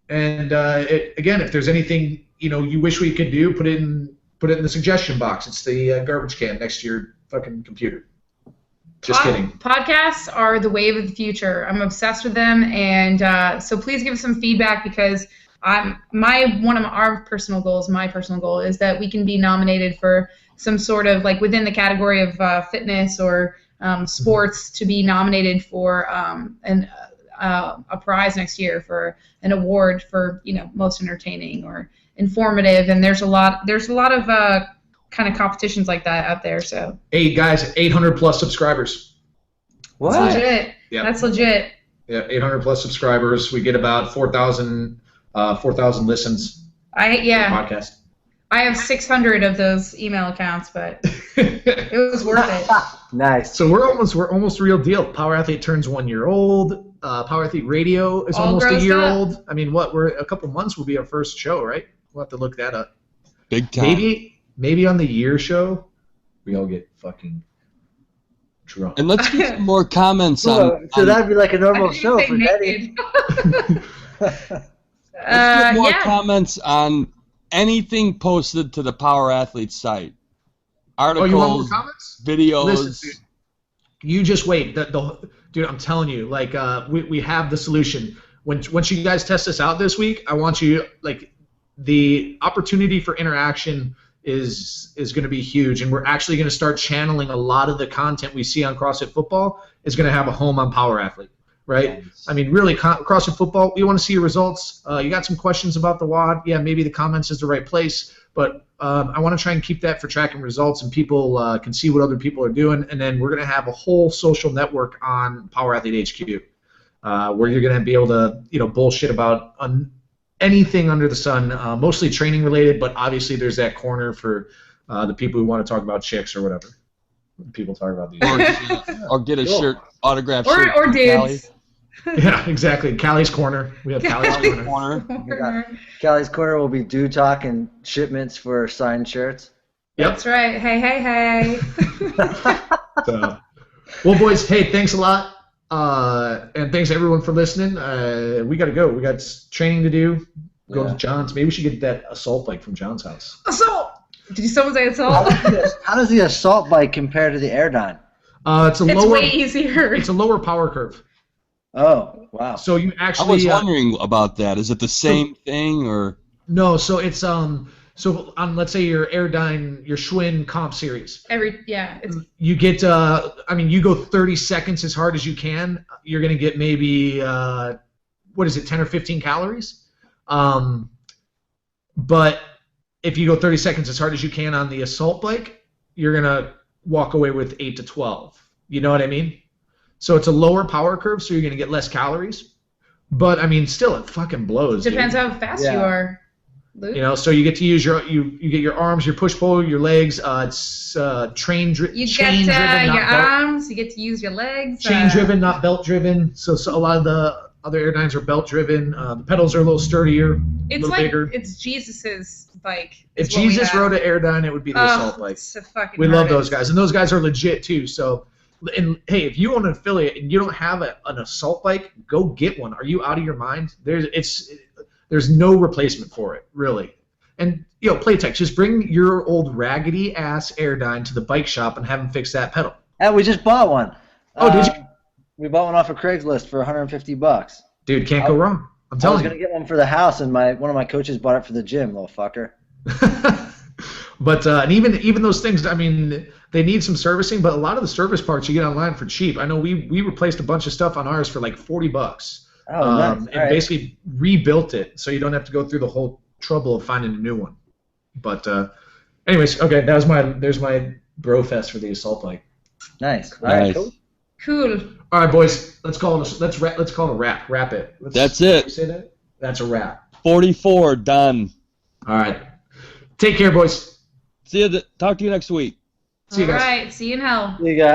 C: Again, if there's anything you wish we could do, put it in the suggestion box. It's the garbage can next to your fucking computer. Just kidding. Podcasts
E: are the wave of the future. I'm obsessed with them, and so please give us some feedback, because one of our personal goals, my personal goal, is that we can be nominated for some sort of, like, within the category of fitness or sports, to be nominated for a prize next year, for an award for most entertaining or informative. And there's a lot of kind of competitions like that out there. So
C: 800 plus subscribers.
F: What?
E: That's legit. Yeah. That's legit.
C: Yeah, 800 plus subscribers. We get about 4,000 listens. Podcast.
E: I have 600 of those email accounts, but it was worth it.
F: Nice.
C: So we're almost real deal. Power Athlete turns 1 year old. Power Athlete Radio is
E: All
C: almost a
E: grossed
C: year
E: up.
C: old. I mean, we're a couple months will be our first show, right? We'll have to look that up.
B: Big time.
C: Maybe on the year show, we all get fucking drunk.
B: And let's get some more comments
F: So
B: on
F: that'd be like a normal
E: I
F: show
E: didn't
F: for
E: say
F: Eddie.
E: naked.
B: let's get more
E: Yeah.
B: comments on anything posted to the Power Athlete site.
C: Oh, you want more
B: Articles,
C: comments?
B: videos.
C: Listen, dude, you just wait. Dude, I'm telling you, like, we have the solution. Once you guys test this out this week, I want you, like, the opportunity for interaction is going to be huge, and we're actually going to start channeling a lot of the content we see on CrossFit Football is going to have a home on Power Athlete, right?
B: Nice.
C: I mean, really, CrossFit Football, we want to see your results. You got some questions about the WOD, yeah, maybe the comments is the right place, but I want to try and keep that for tracking results, and people can see what other people are doing, and then we're going to have a whole social network on Power Athlete HQ where you're going to be able to, bullshit about anything under the sun, mostly training related, but obviously there's that corner for the people who want to talk about chicks or whatever. People talk about these.
B: or get a shirt, autographed
E: Or-
B: shirt.
E: or
B: from
E: dudes.
B: Callie.
C: Yeah, exactly. Callie's corner. We have Callie's corner.
B: Corner.
F: Callie's Corner will be Dew Talk and shipments for signed shirts.
C: Yep.
E: That's right. Hey, hey, hey.
C: So, well, boys, hey, thanks a lot. And thanks everyone for listening. We got to go. We got training to do. Go to John's. Maybe we should get that assault bike from John's house.
E: Assault! Did someone say assault?
F: How does the assault bike compare to the Airdyne?
C: It's a
E: It's
C: lower.
E: way easier.
C: It's a lower power curve.
F: Oh, wow.
C: So you
B: I
C: actually.
B: was wondering about that. Is it the same thing or?
C: No. So it's So on, let's say your Airdyne, your Schwinn comp series,
E: It's
C: you get, you go 30 seconds as hard as you can. You're going to get maybe, 10 or 15 calories. But if you go 30 seconds as hard as you can on the assault bike, you're going to walk away with 8 to 12. You know what I mean? So it's a lower power curve, so you're going to get less calories. But, I mean, still, it fucking blows.
E: depends
C: dude.
E: how fast
F: Yeah.
E: you are. Luke.
C: So you get to use you get your arms, your push pull, your legs. It's chain driven,
E: You
C: chain
E: get
C: driven,
E: your
C: not belt,
E: arms. You get to use your legs.
C: chain driven, not belt driven. So a lot of the other Airdynes are belt driven. The pedals are a little sturdier, a
E: It's
C: little
E: like
C: bigger.
E: it's Jesus's bike.
C: If
E: is what we
C: Jesus
E: have.
C: rode an Airdyne, it would be the assault bike.
E: It's a fucking
C: We love
E: hardest.
C: those guys, and those guys are legit too. So, and hey, if you own an affiliate and you don't have an assault bike, go get one. Are you out of your mind? There's no replacement for it, really. And Playtech, just bring your old raggedy ass Airdyne to the bike shop and have them fix that pedal.
F: And we just bought one.
C: Oh, did you?
F: We bought one off of Craigslist for $150.
C: Dude, can't go wrong. I'm
F: I was
C: telling
F: gonna
C: you.
F: get one for the house, and one of my coaches bought it for the gym, little fucker.
C: But and even those things, I mean, they need some servicing. But a lot of the service parts you get online for cheap. I know we replaced a bunch of stuff on ours for like $40.
F: Oh, nice.
C: And
F: All right.
C: basically rebuilt it, so you don't have to go through the whole trouble of finding a new one. But anyways, okay, there's my bro fest for the assault bike.
F: Nice. All right,
B: Nice.
F: cool.
E: Cool.
C: All right, boys, let's call it a wrap. Wrap it.
B: That's it.
C: Say that. That's a wrap.
B: 44 done.
C: All right. Take care, boys.
B: See you. Talk to you next week.
C: See you
E: All
C: guys.
E: right. See you in hell.
F: See you guys.